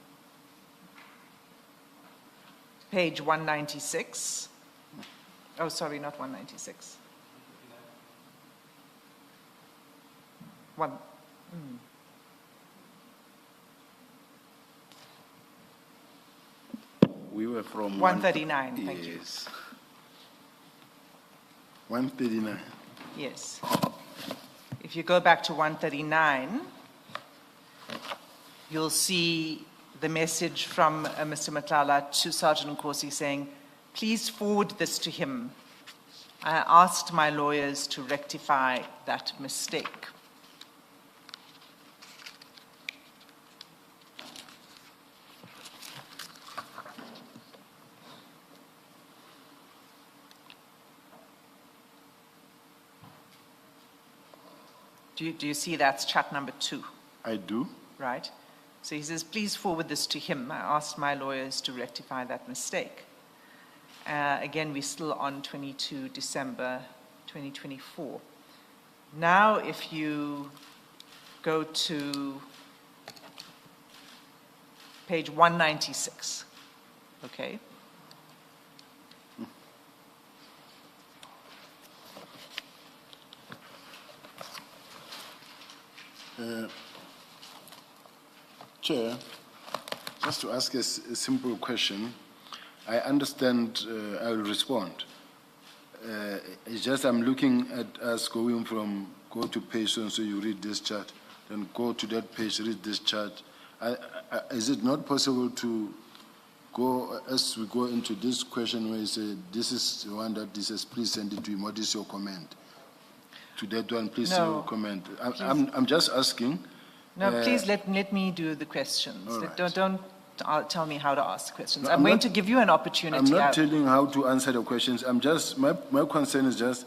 page 196. Oh, sorry, not 196. We were from 139, thank you. Yes. 139. Yes. If you go back to 139, you'll see the message from Mr. Madlanga to Sergeant Nkosi saying, please forward this to him. I asked my lawyers to rectify that mistake. Do you see that's chat number 2? I do. Right? So he says, please forward this to him. I asked my lawyers to rectify that mistake. Again, we're still on 22 December 2024. Now, if you go to page 196, okay? Chair, just to ask a simple question. I understand, I will respond. It's just I'm looking at us going from go to page so you read this chart, then go to that page, read this chart. Is it not possible to go, as we go into this question where you say, this is the one that this says, please send it to him, what is your comment? To that one, please No, comment. please. I'm just asking. No, please let me do the questions. All right. Don't tell me how to ask the questions. No, I'm I'm going not- to give you an opportunity. I'm not telling how to answer the questions. I'm just, my concern is just,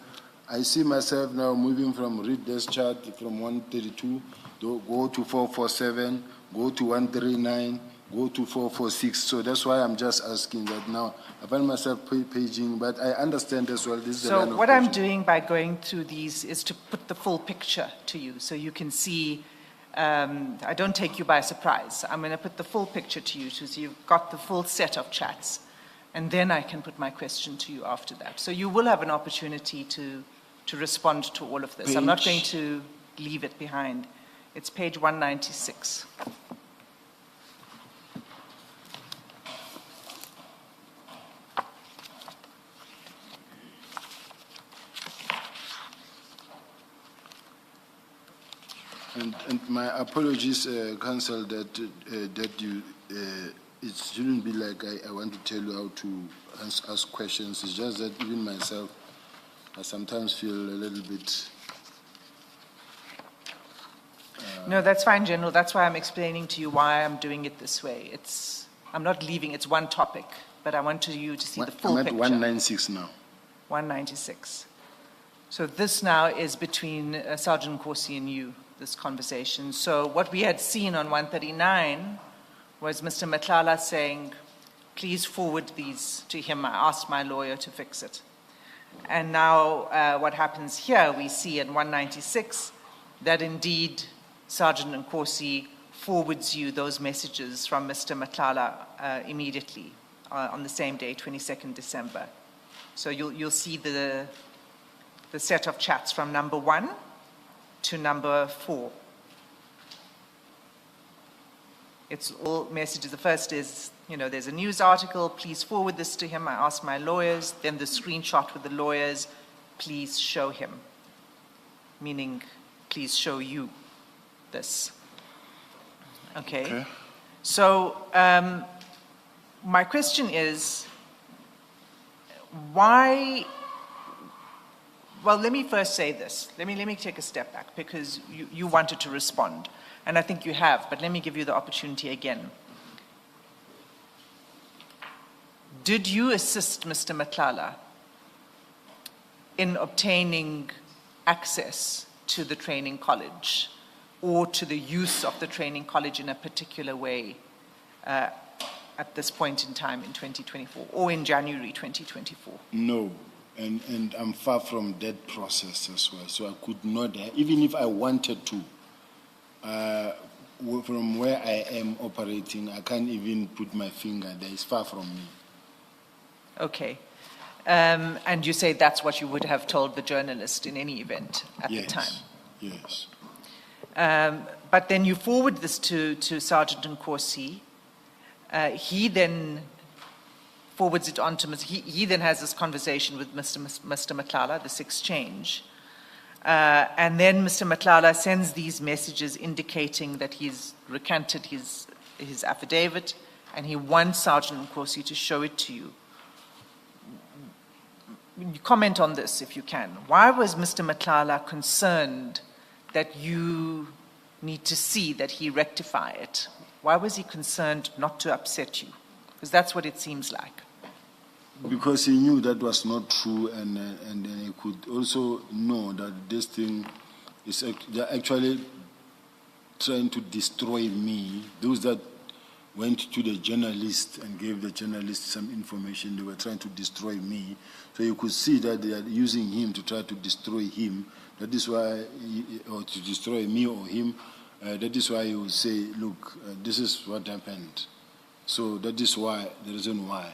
I see myself now moving from read this chart from 132, go to 447, go to 139, go to 446. So that's why I'm just asking that now. I find myself paging, but I understand as well. This is the line So of what I'm question. doing by going through these is to put the full picture to you so you can see. I don't take you by surprise. I'm going to put the full picture to you so you've got the full set of chats. And then I can put my question to you after that. So you will have an opportunity to to respond to all of this. I'm not going Page- to leave it behind. It's page 196. And my apologies, Council, that you, it shouldn't be like I want to tell you how to ask questions. It's just that even myself, I sometimes feel a little bit. No, that's fine, General. That's why I'm explaining to you why I'm doing it this way. I'm not leaving, it's one topic, but I want you to see the full I'm at picture. 196 now. 196. So this now is between Sergeant Nkosi and you, this conversation. So what we had seen on 139 was Mr. Matlala saying, please forward these to him. I asked my lawyer to fix it. And now what happens here, we see in 196 that indeed Sergeant Nkosi forwards you those messages from Mr. Matlala immediately on the same day, 22nd December. So you'll see the set of chats from number 1 to number 4. It's all messages. The first is, there's a news article, please forward this to him. I asked my lawyers. Then the screenshot with the lawyers, please show him. Meaning, please show you this. Okay. So my question is, why? Well, let me first say this. Let me take a step back, because you wanted to respond, and I think you have, but let me give you the opportunity again. Did you assist Mr. Matlala in obtaining access to the training college or to the use of the training college in a particular way at this point in time in 2024 or in January 2024? No, and I'm far from that process as well. So I could not, even if I wanted to, from where I am operating, I can't even put my finger there. It's far from me. Okay. And you say that's what you would have told the journalist in any event at the time? Yes. But then you forward this to Sergeant Nkosi. He then forwards it on to he then has this conversation with Mr. Matlala, this exchange. And then Mr. Matlala sends these messages indicating that he's recanted his affidavit and he wants Sergeant Nkosi to show it to you. Comment on this if you can. Why was Mr. Matlala concerned that you need to see that he rectify it? Why was he concerned not to upset you? Because that's what it seems like. Because he knew that was not true, and he could also know that this thing is they're actually trying to destroy me. Those that went to the journalist and gave the journalist some information, they were trying to destroy me. So you could see that they are using him to try to destroy him. That is why, or to destroy me or him. That is why he will say, look, this is what happened. So that is why, the reason why.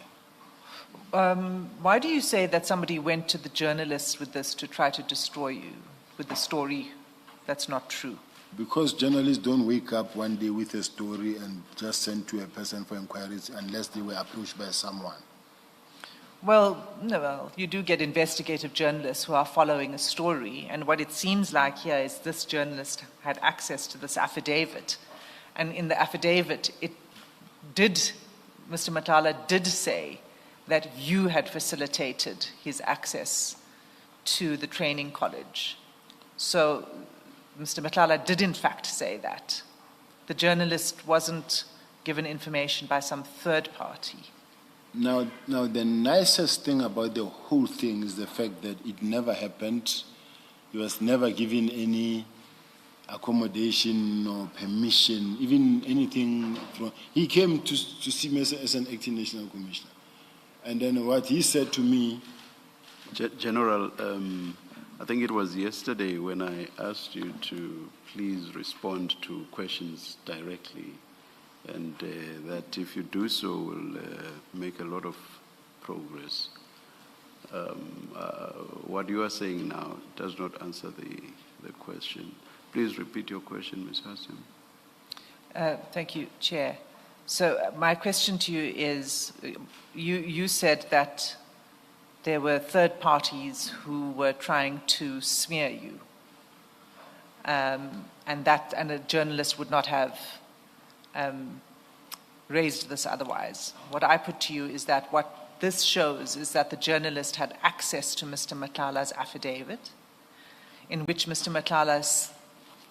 Why do you say that somebody went to the journalist with this to try to destroy you, with the story that's not true? Because journalists don't wake up one day with a story and just send to a person for inquiries unless they were approached by someone. Well, no, well, you do get investigative journalists who are following a story, and what it seems like here is this journalist had access to this affidavit, and in the affidavit, Mr. Matlala did say that you had facilitated his access to the training college. So Mr. Matlala did in fact say that. The journalist wasn't given information by some third party. Now, the nicest thing about the whole thing is the fact that it never happened. He was never given any accommodation or permission, even anything. He came to see me as an acting national commissioner. And then what he said to me... General, I think it was yesterday when I asked you to please respond to questions directly, and that if you do so, will make a lot of progress. what you are saying now does not answer the question. Please repeat your question, Ms. Hassim. Thank you, Chair. So my question to you is, you said that there were third parties who were trying to smear you, and a journalist would not have raised this otherwise. What I put to you is that what this shows is that the journalist had access to Mr. Matlala's affidavit, in which Mr. Matlala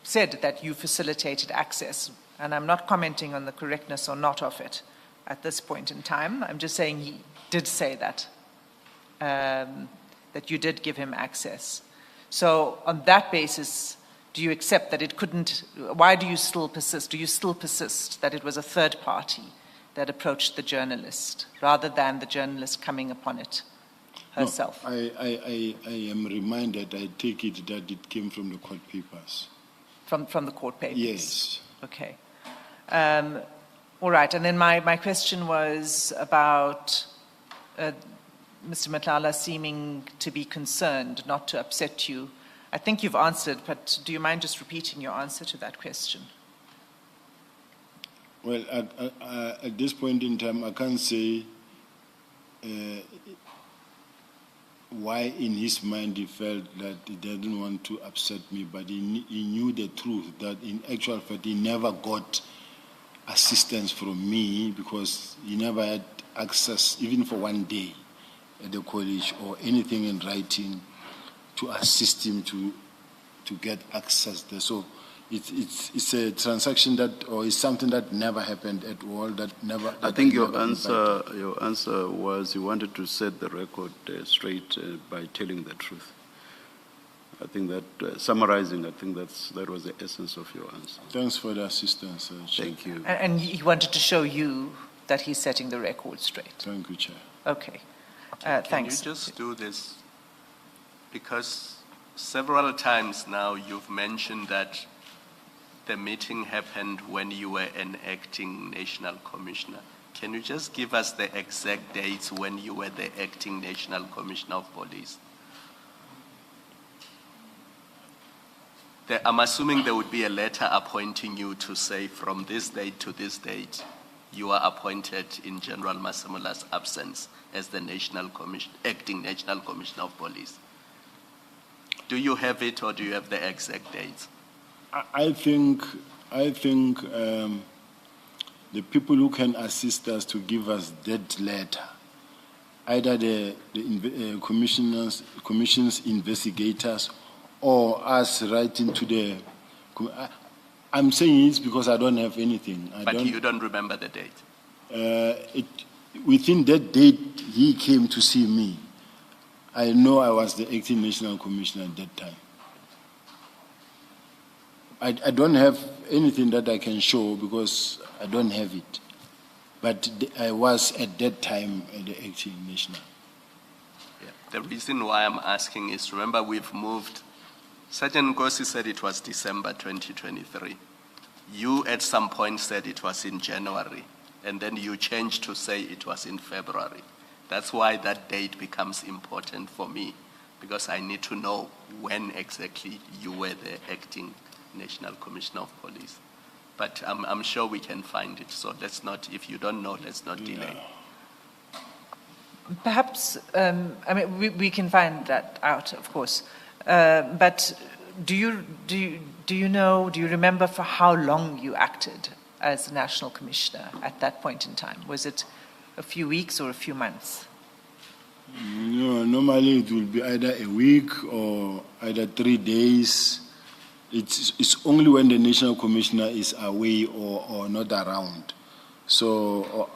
said that you facilitated access. And I'm not commenting on the correctness or not of it at this point in time. I'm just saying he did say that, that you did give him access. So on that basis, do you accept that it couldn't, why do you still persist? Do you still persist that it was a third party that approached the journalist rather than the journalist coming upon it herself? No, I am reminded, I take it that it came from the court papers. From the court papers? Yes. Okay. All right, and then my question was about Mr. Matlala seeming to be concerned, not to upset you. I think you've answered, but do you mind just repeating your answer to that question? Well, at this point in time, I can't say why in his mind he felt that he didn't want to upset me, but he knew the truth, that in actual fact he never got assistance from me because he never had access, even for one day at the college or anything in writing to assist him to get access there. So it's a transaction that, or it's something that never happened at all. I think your answer was you wanted to set the record straight by telling the truth. I think that summarizing, I think that was the essence of your answer. Thanks for the assistance, Chair. Thank you. And he wanted to show you that he's setting the record straight. Thank you, Chair. Okay. Can Thanks. you just do this? Because several times now you've mentioned that the meeting happened when you were an acting national commissioner. Can you just give us the exact dates when you were the acting national commissioner of police? I'm assuming there would be a letter appointing you to say from this date to this date, you are appointed in General Masamula's absence as the acting national commissioner of police. Do you have it, or do you have the exact dates? I think the people who can assist us to give us that letter, either the commission's investigators or us writing to the. I'm saying it's because I don't have anything. But you don't remember the date? Within that date, he came to see me. I know I was the acting national commissioner at that time. I don't have anything that I can show because I don't have it. But I was at that time the acting national. Yeah. The reason why I'm asking is, remember, we've moved. Sergeant Nkosi said it was December 2023. You at some point said it was in January, and then you changed to say it was in February. That's why that date becomes important for me, because I need to know when exactly you were the acting National Commissioner of Police. But I'm sure we can find it, so let's not, if you don't know, let's not delay. Perhaps, I mean, we can find that out, of course. But do you remember for how long you acted as National Commissioner at that point in time? Was it a few weeks or a few months? No, normally it will be either a week or either 3 days. It's only when the National Commissioner is away or not around. So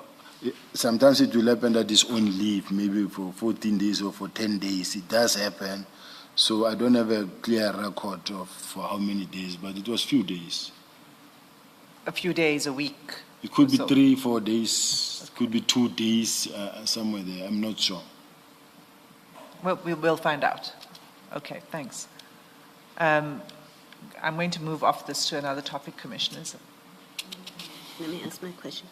sometimes it will happen that it's on leave, maybe for 14 days or for 10 days. It does happen. So I don't have a clear record of for how many days, but it was few days. A few days, a week? It could be so. 3-4 days. It could be 2 days, somewhere there. I'm not sure. Well, we'll find out. Okay, thanks. I'm going to move off this to another topic, Commissioners. Let me ask my question.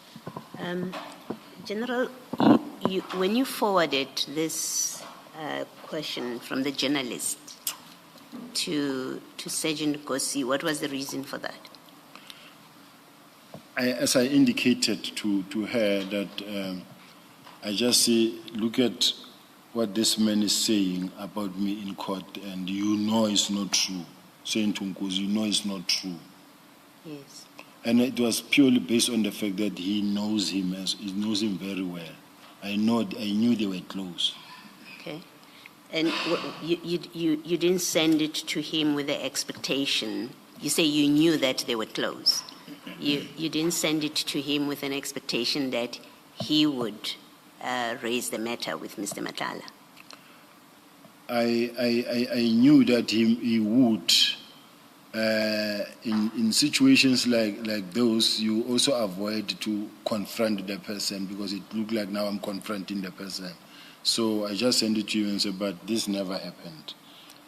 General, when you forwarded this question from the journalist to Sergeant Gossi. What was the reason for that? As I indicated to her that I just say, look at what this man is saying about me in court, and you know it's not true. Saying to Nkosi, you know it's not true. Yes. And it was purely based on the fact that he knows him very well. I knew they were close. Okay. And you didn't send it to him with the expectation. You say you knew that they were close. You didn't send it to him with an expectation that he would raise the matter with Mr. Madlanga. I knew that he would. In situations like those, you also avoid to confront the person because it looked like now I'm confronting the person. So I just sent it to you and said, but this never happened.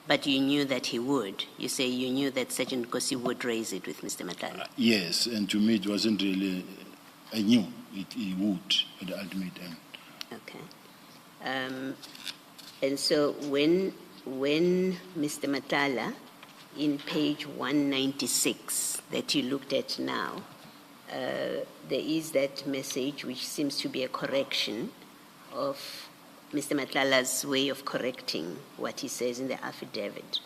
But you knew that he would. You say you knew that Sergeant Gossi would raise it with Mr. Madlanga. Yes, and to me it wasn't really, I knew he would at the ultimate end. Okay. And so when Mr. Madlanga, in page 196 that you looked at now, there is that message which seems to be a correction of Mr. Madlanga's way of correcting what he says in the affidavit.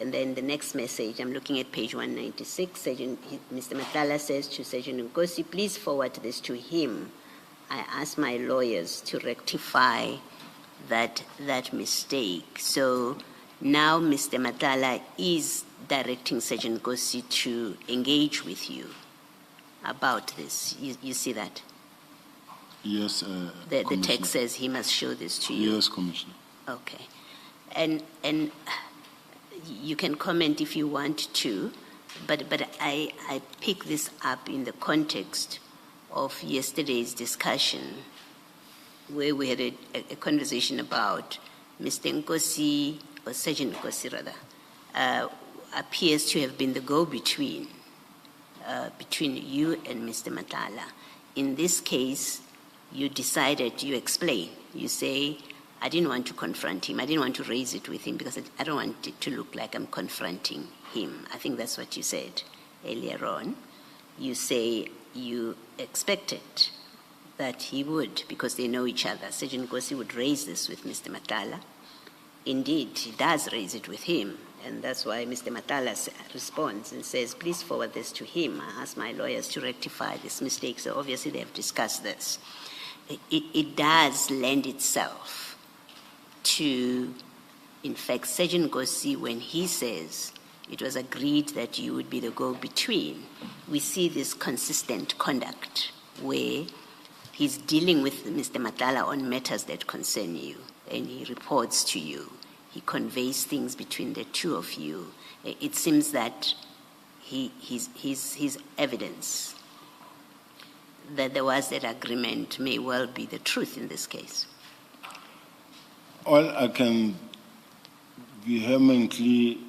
And then the next message, I'm looking at page 196, Mr. Madlanga says to Sergeant Nkosi, please forward this to him. I asked my lawyers to rectify that mistake. So now Mr. Madlanga is directing Sergeant Gossi to engage with you about this. You see that? Yes, the text says he must show this to you. Yes, Commissioner. Okay. And you can comment if you want to, but I pick this up in the context of yesterday's discussion where we had a conversation about Mr. Nkosi, or Sergeant Nkosi rather, appears to have been the go-between between you and Mr. Madlanga. In this case, you decided, you explain, you say, I didn't want to confront him. I didn't want to raise it with him because I don't want it to look like I'm confronting him. I think that's what you said earlier on. You say you expected that he would, because they know each other. Sergeant Gossi would raise this with Mr. Madlanga. Indeed, he does raise it with him, and that's why Mr. Madlanga responds and says, please forward this to him. I asked my lawyers to rectify this mistake, so obviously they have discussed this. It does lend itself to, in fact, Sergeant Gossi, when he says it was agreed that you would be the go-between, we see this consistent conduct where he's dealing with Mr. Madlanga on matters that concern you, and he reports to you. He conveys things between the two of you. It seems that his evidence that there was that agreement may well be the truth in this case. All I can vehemently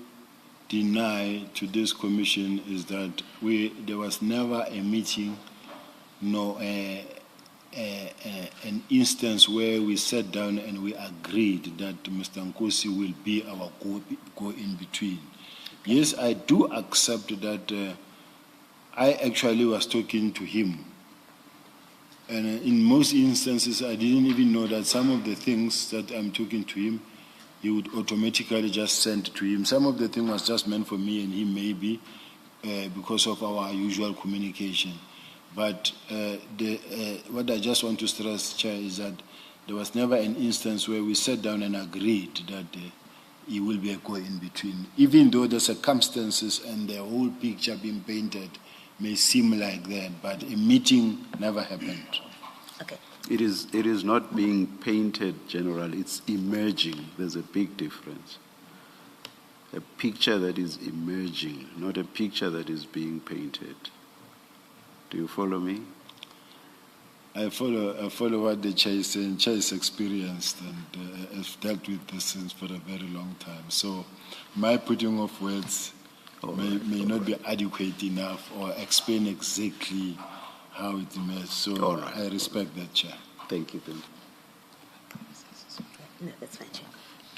deny to this commission is that there was never a meeting, nor an instance where we sat down and we agreed that Mr. Nkosi will be our go-in-between. Yes, I do accept that I actually was talking to him. And in most instances, I didn't even know that some of the things that I'm talking to him, he would automatically just send to him. Some of the things was just meant for me and him, maybe, because of our usual communication. But what I just want to stress, Chair, is that there was never an instance where we sat down and agreed that he will be a go-in-between. Even though the circumstances and the whole picture being painted may seem like that, but a meeting never happened. Okay. It is not being painted, General. It's emerging. There's a big difference. A picture that is emerging, not a picture that is being painted. Do you follow me? I follow what the Chair is saying. Chair is experienced and has dealt with this since for a very long time. So my putting of words may not be adequate enough or explain exactly how it emerged. So I respect that, Chair. Thank you. No, that's fine, Chair.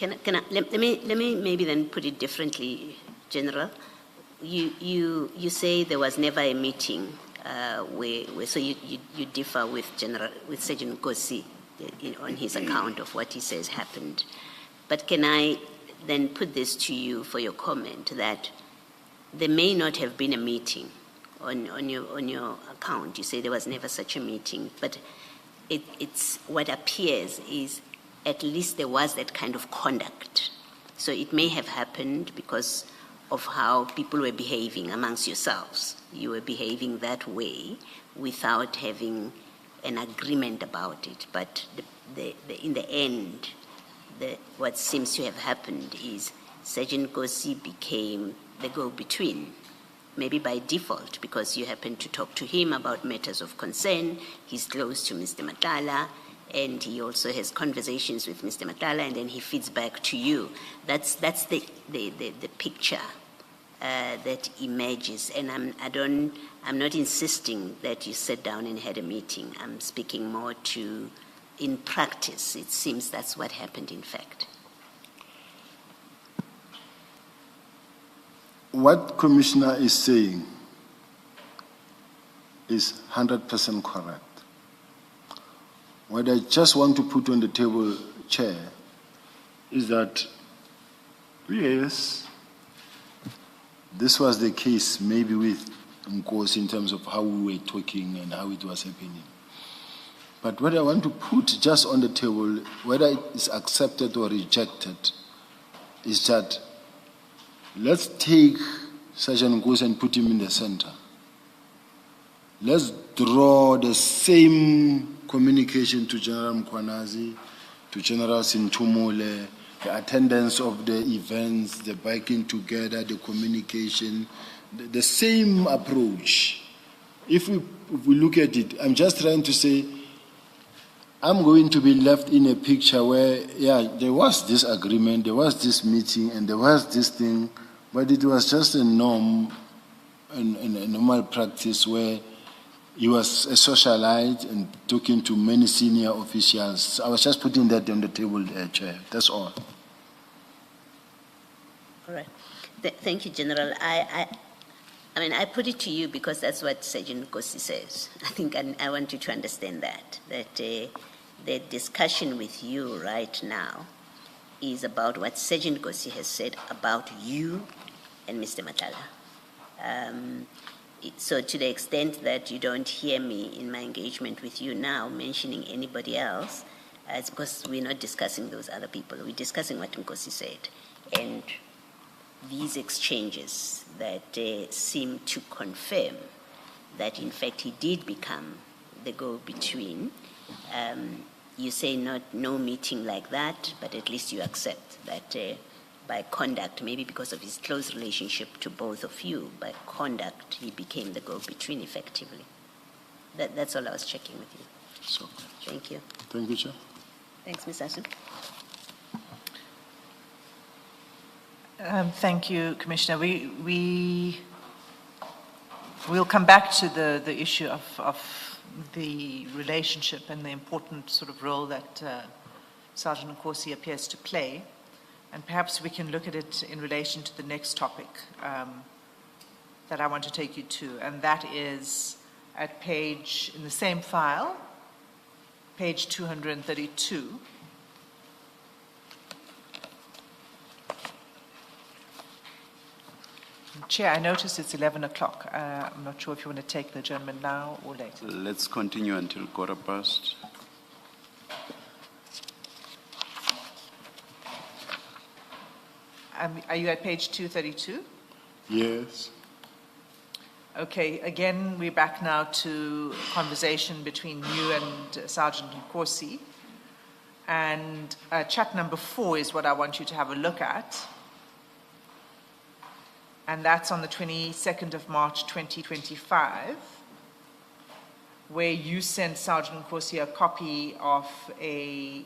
Let me maybe then put it differently, General. You say there was never a meeting so you differ with Sergeant Nkosi on his account of what he says happened. But can I then put this to you for your comment that there may not have been a meeting on your account. You say there was never such a meeting, but it's what appears is at least there was that kind of conduct. So it may have happened because of how people were behaving amongst yourselves. You were behaving that way without having an agreement about it. But in the end, what seems to have happened is Sergeant Nkosi became the go-between, maybe by default, because you happen to talk to him about matters of concern. He's close to Mr. Matala, and he also has conversations with Mr. Matala, and then he feeds back to you. That's the picture that emerges. And I'm not insisting that you sat down and had a meeting. I'm speaking more to, in practice, it seems that's what happened in fact. What Commissioner is saying is 100% correct. What I just want to put on the table, Chair, is that, yes, this was the case maybe with Nkosi in terms of how we were talking and how it was happening. But what I want to put just on the table, whether it is accepted or rejected, is that let's take Sergeant Nkosi and put him in the center. Let's draw the same communication to General Mkwanazi, to General Sintumule, the attendance of the events, the biking together, the communication, the same approach. If we look at it, I'm just trying to say, I'm going to be left in a picture where, yeah, there was this agreement, there was this meeting, and there was this thing, but it was just a norm, a normal practice where he was a socialite and talking to many senior officials. I was just putting that on the table there, Chair. That's all. All right. Thank you, General. I mean, I put it to you because that's what Sergeant Nkosi says. I think I want you to understand that the discussion with you right now is about what Sergeant Nkosi has said about you and Mr. Matala. So to the extent that you don't hear me in my engagement with you now mentioning anybody else, it's because we're not discussing those other people. We're discussing what Nkosi said. And these exchanges that seem to confirm that, in fact, he did become the go-between. You say no meeting like that, but at least you accept that by conduct, maybe because of his close relationship to both of you, by conduct, he became the go-between effectively. That's all I was checking with you. So, thank you. Thank you, Chair. Thanks, Ms. Asu. Thank you, Commissioner. We'll come back to the issue of the relationship and the important sort of role that Sergeant Nkosi appears to play. And perhaps we can look at it in relation to the next topic that I want to take you to, and that is at page, in the same file, page 232. Chair, I notice it's 11 o'clock. I'm not sure if you want to take the adjournment now or later. Let's continue until past. Are you at page 232? Yes. Okay, again, we're back now to a conversation between you and Sergeant Nkosi. And chat number 4 is what I want you to have a look at. And that's on the 22nd of March, 2025, where you sent Sergeant Nkosi a copy of a,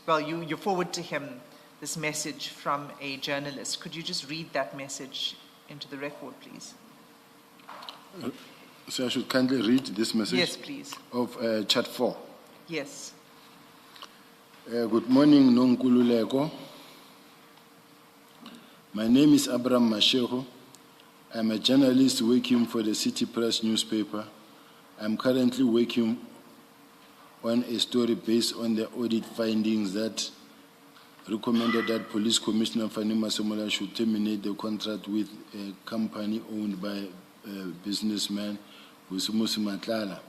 you forward to him this message from a journalist. Could you just read that message into the record, please? So I should kindly read this message? Yes, please. Of chat 4. Yes. Good morning, Nonkululeko. My name is Abraham Mashego. I'm a journalist working for the City Press newspaper. I'm currently working on a story based on the audit findings that recommended that Police Commissioner Fani Masemola should terminate the contract with a company owned by a businessman, Busumusi Madlanga.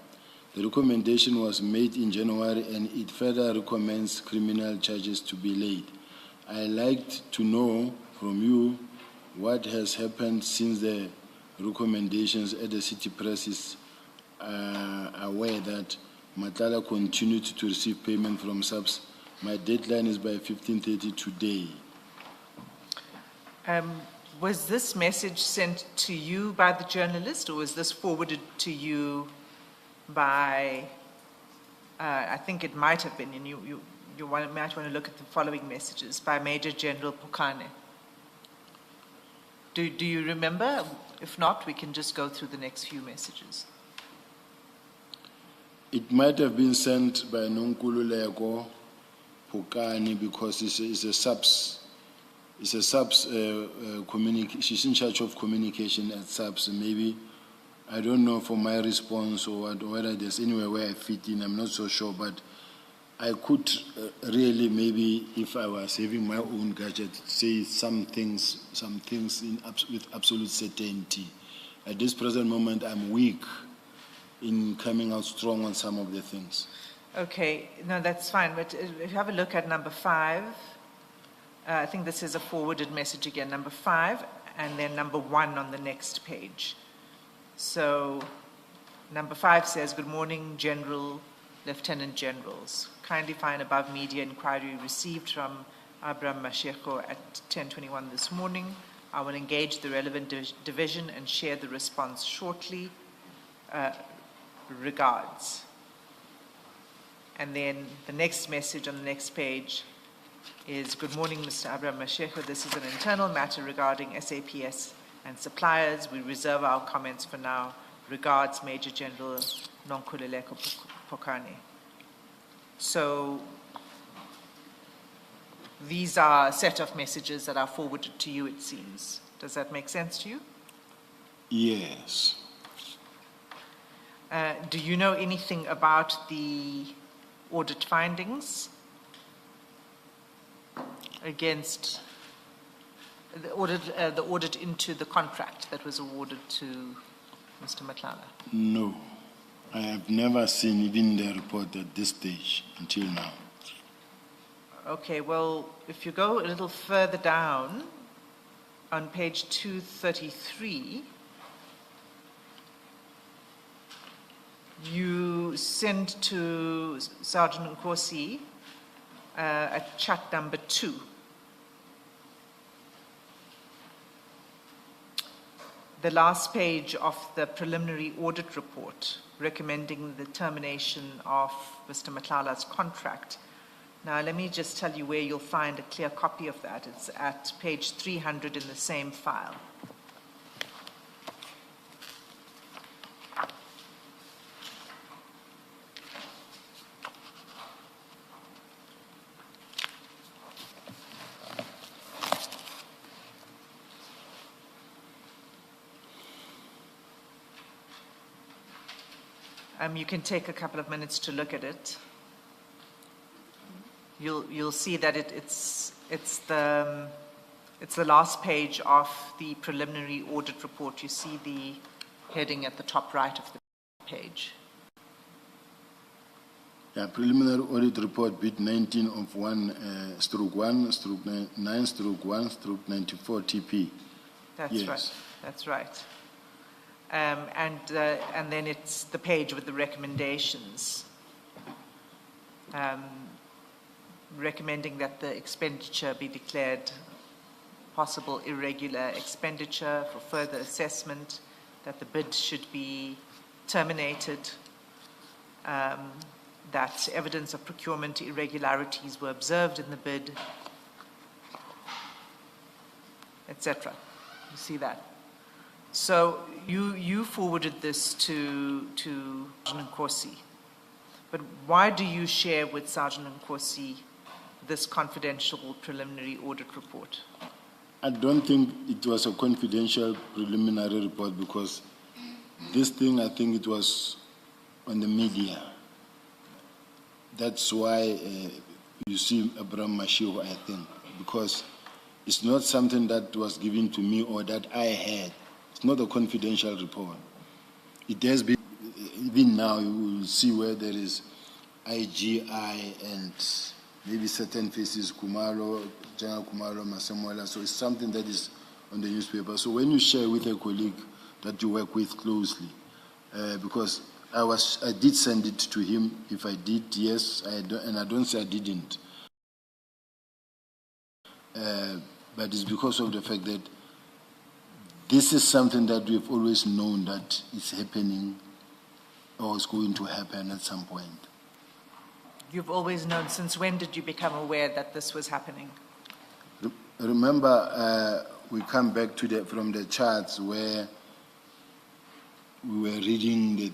The recommendation was made in January and it further recommends criminal charges to be laid. I'd like to know from you what has happened since the recommendations at the City Press is aware that Madlanga continued to receive payment from subs. My deadline is by 15:30 today. Was this message sent to you by the journalist, or was this forwarded to you by, I think it might have been, and you might want to look at the following messages, by Major General Pokane? Do you remember? If not, we can just go through the next few messages. It might have been sent by Nonkululeko Pokane because it's a subs she's in charge of communication at subs. Maybe, I don't know for my response or whether there's anywhere where I fit in, I'm not so sure, but I could really, maybe if I was having my own gadget, say some things with absolute certainty. At this present moment, I'm weak in coming out strong on some of the things. Okay, no, that's fine, but if you have a look at number 5, I think this is a forwarded message again, number 5, and then number 1 on the next page. So, number 5 says, good morning, General, Lieutenant Generals. Kindly find above media inquiry received from Abraham Mashego at 10:21 this morning. I will engage the relevant division and share the response shortly. Regards. And then the next message on the next page is, good morning, Mr. Abraham Mashego. This is an internal matter regarding SAPS and suppliers. We reserve our comments for now. Regards, Major General Nonkululeko Pokane. So these are a set of messages that are forwarded to you, it seems. Does that make sense to you? Yes. Do you know anything about the audit findings against the audit into the contract that was awarded to Mr. Madlanga? No. I have never seen even the report at this stage until now. Okay, well, if you go a little further down on page 233, you send to Sergeant Nkosi at chat number 2. The last page of the preliminary audit report recommending the termination of Mr. Madlanga's contract. Now, let me just tell you where you'll find a clear copy of that. It's at page 300 in the same file. You can take a couple of minutes to look at it. You'll see that it's the last page of the preliminary audit report. You see the heading at the top right of the page. Yeah, preliminary audit report bit 19 of 1/9/1/94 TP. That's yes. Right. That's right. And then it's the page with the recommendations, recommending that the expenditure be declared possible irregular expenditure for further assessment, that the bid should be terminated, that evidence of procurement irregularities were observed in the bid, etc. You see that? So you forwarded this to Sergeant Nkosi, but why do you share with Sergeant Nkosi this confidential preliminary audit report? I don't think it was a confidential preliminary report because this thing, I think it was on the media. That's why you see Abraham Mashiho, I think, because it's not something that was given to me or that I had. It's not a confidential report. It has been, even now you will see where there is IGI and maybe certain faces, Kumalo, General Kumalo, Masemola, so it's something that is on the newspaper. So when you share with a colleague that you work with closely, because I did send it to him. If I did, yes, and I don't say I didn't. But it's because of the fact that this is something that we've always known that is happening or is going to happen at some point. You've always known. Since when did you become aware that this was happening? Remember, we come back to from the charts where we were reading the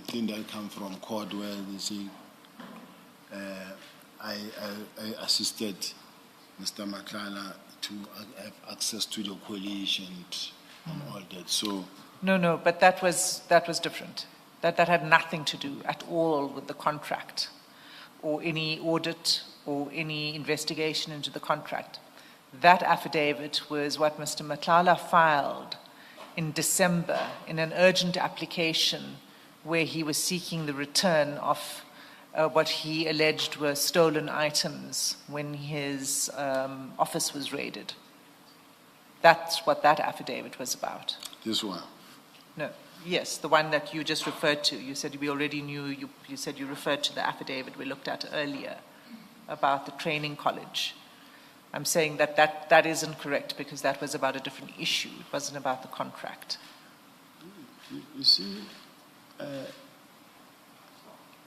thing that come from court where they say I assisted Mr. Madlanga to have access to the coalition and all that. So No, but that was different. That had nothing to do at all with the contract or any audit or any investigation into the contract. That affidavit was what Mr. Madlanga filed in December in an urgent application where he was seeking the return of what he alleged were stolen items when his office was raided. That's what that affidavit was about. this one. No, yes, the one that you just referred to. You said we already knew, you said you referred to the affidavit we looked at earlier about the training college. I'm saying that isn't correct because that was about a different issue. It wasn't about the contract. You see,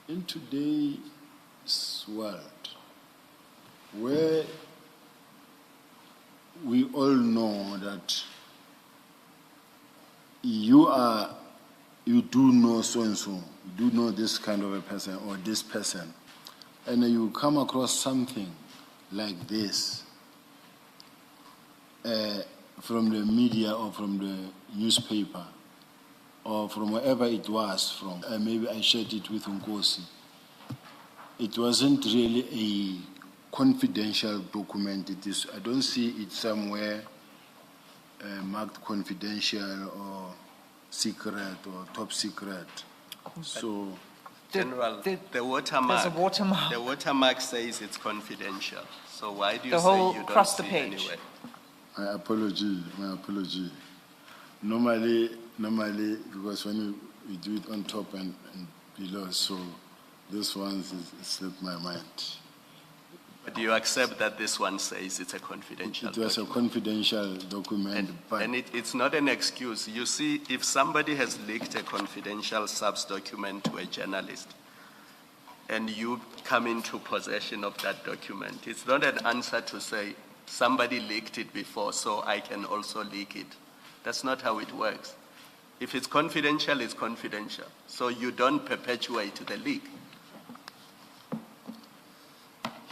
in today's world, where we all know that you do know so-and-so, you do know this kind of a person or this person, and you come across something like this from the media or from the newspaper or from wherever it was from, maybe I shared it with Nkosi. It wasn't really a confidential document. It is, I don't see it somewhere marked confidential or secret or top secret. So, General, the watermark. There's a watermark. The watermark says it's confidential. So why do you The say whole you don't across see the it page. anyway? my apology. Normally, because when we do it on top and below, so this one slipped my mind. But do you accept that this one says it's a confidential It was a document? confidential document, but And it's not an excuse. You see, if somebody has leaked a confidential subs document to a journalist, and you come into possession of that document, it's not an answer to say, somebody leaked it before, so I can also leak it. That's not how it works. If it's confidential, it's confidential. So you don't perpetuate the leak.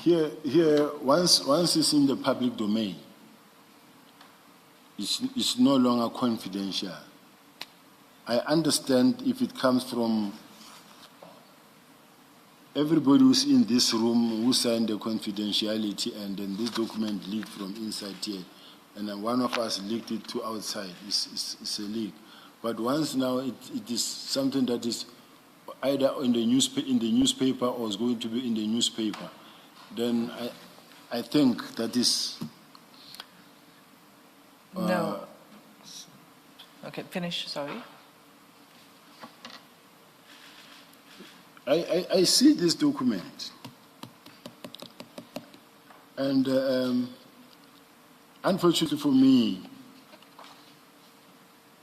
here, once it's in the public domain, it's no longer confidential. I understand if it comes from everybody who's in this room who signed the confidentiality, and then this document leaked from inside here, and then one of us leaked it to outside. It's a leak. But once now it is something that is either in the newspaper or is going to be in the newspaper, then I think that is. No. Okay, finish, sorry. I see this document, and unfortunately for me,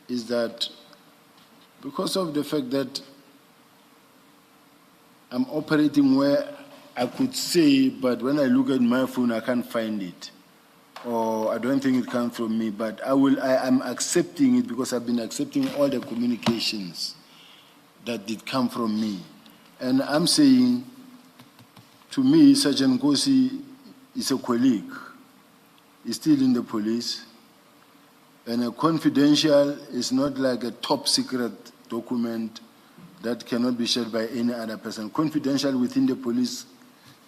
is that because of the fact that I'm operating where I could say, but when I look at my phone, I can't find it, or I don't think it comes from me, but I'm accepting it because I've been accepting all the communications that did come from me. And I'm saying to me, Sergeant Nkosi is a colleague. He's still in the police. And a confidential is not like a top secret document that cannot be shared by any other person. Confidential within the police,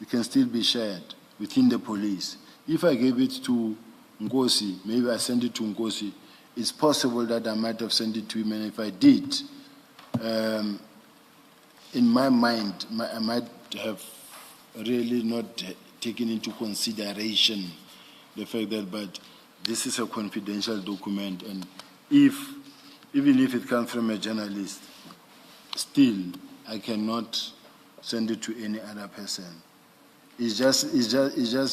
it can still be shared within the police. If I gave it to Nkosi, maybe I send it to Nkosi, it's possible that I might have sent it to him, and if I did, in my mind, I might have really not taken into consideration the fact that, but this is a confidential document, and even if it comes from a journalist, still I cannot send it to any other person. It's just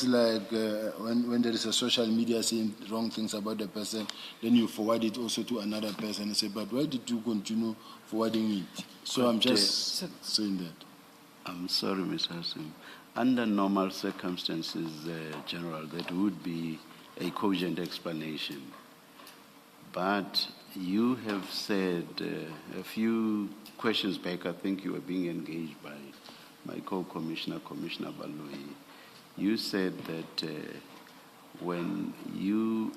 like when there is a social media saying wrong things about the person, then you forward it also to another person and say, but why did you continue forwarding it? So I'm just saying that. I'm sorry, Mr. Hassim. Under normal circumstances, General, that would be a cogent explanation. But you have said a few questions back, I think you were being engaged by my co-commissioner, Commissioner Baloyi. You said that when you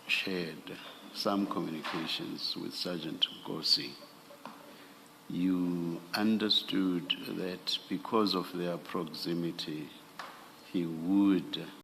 shared some communications with Sergeant Nkosi, you understood that because of their proximity, he would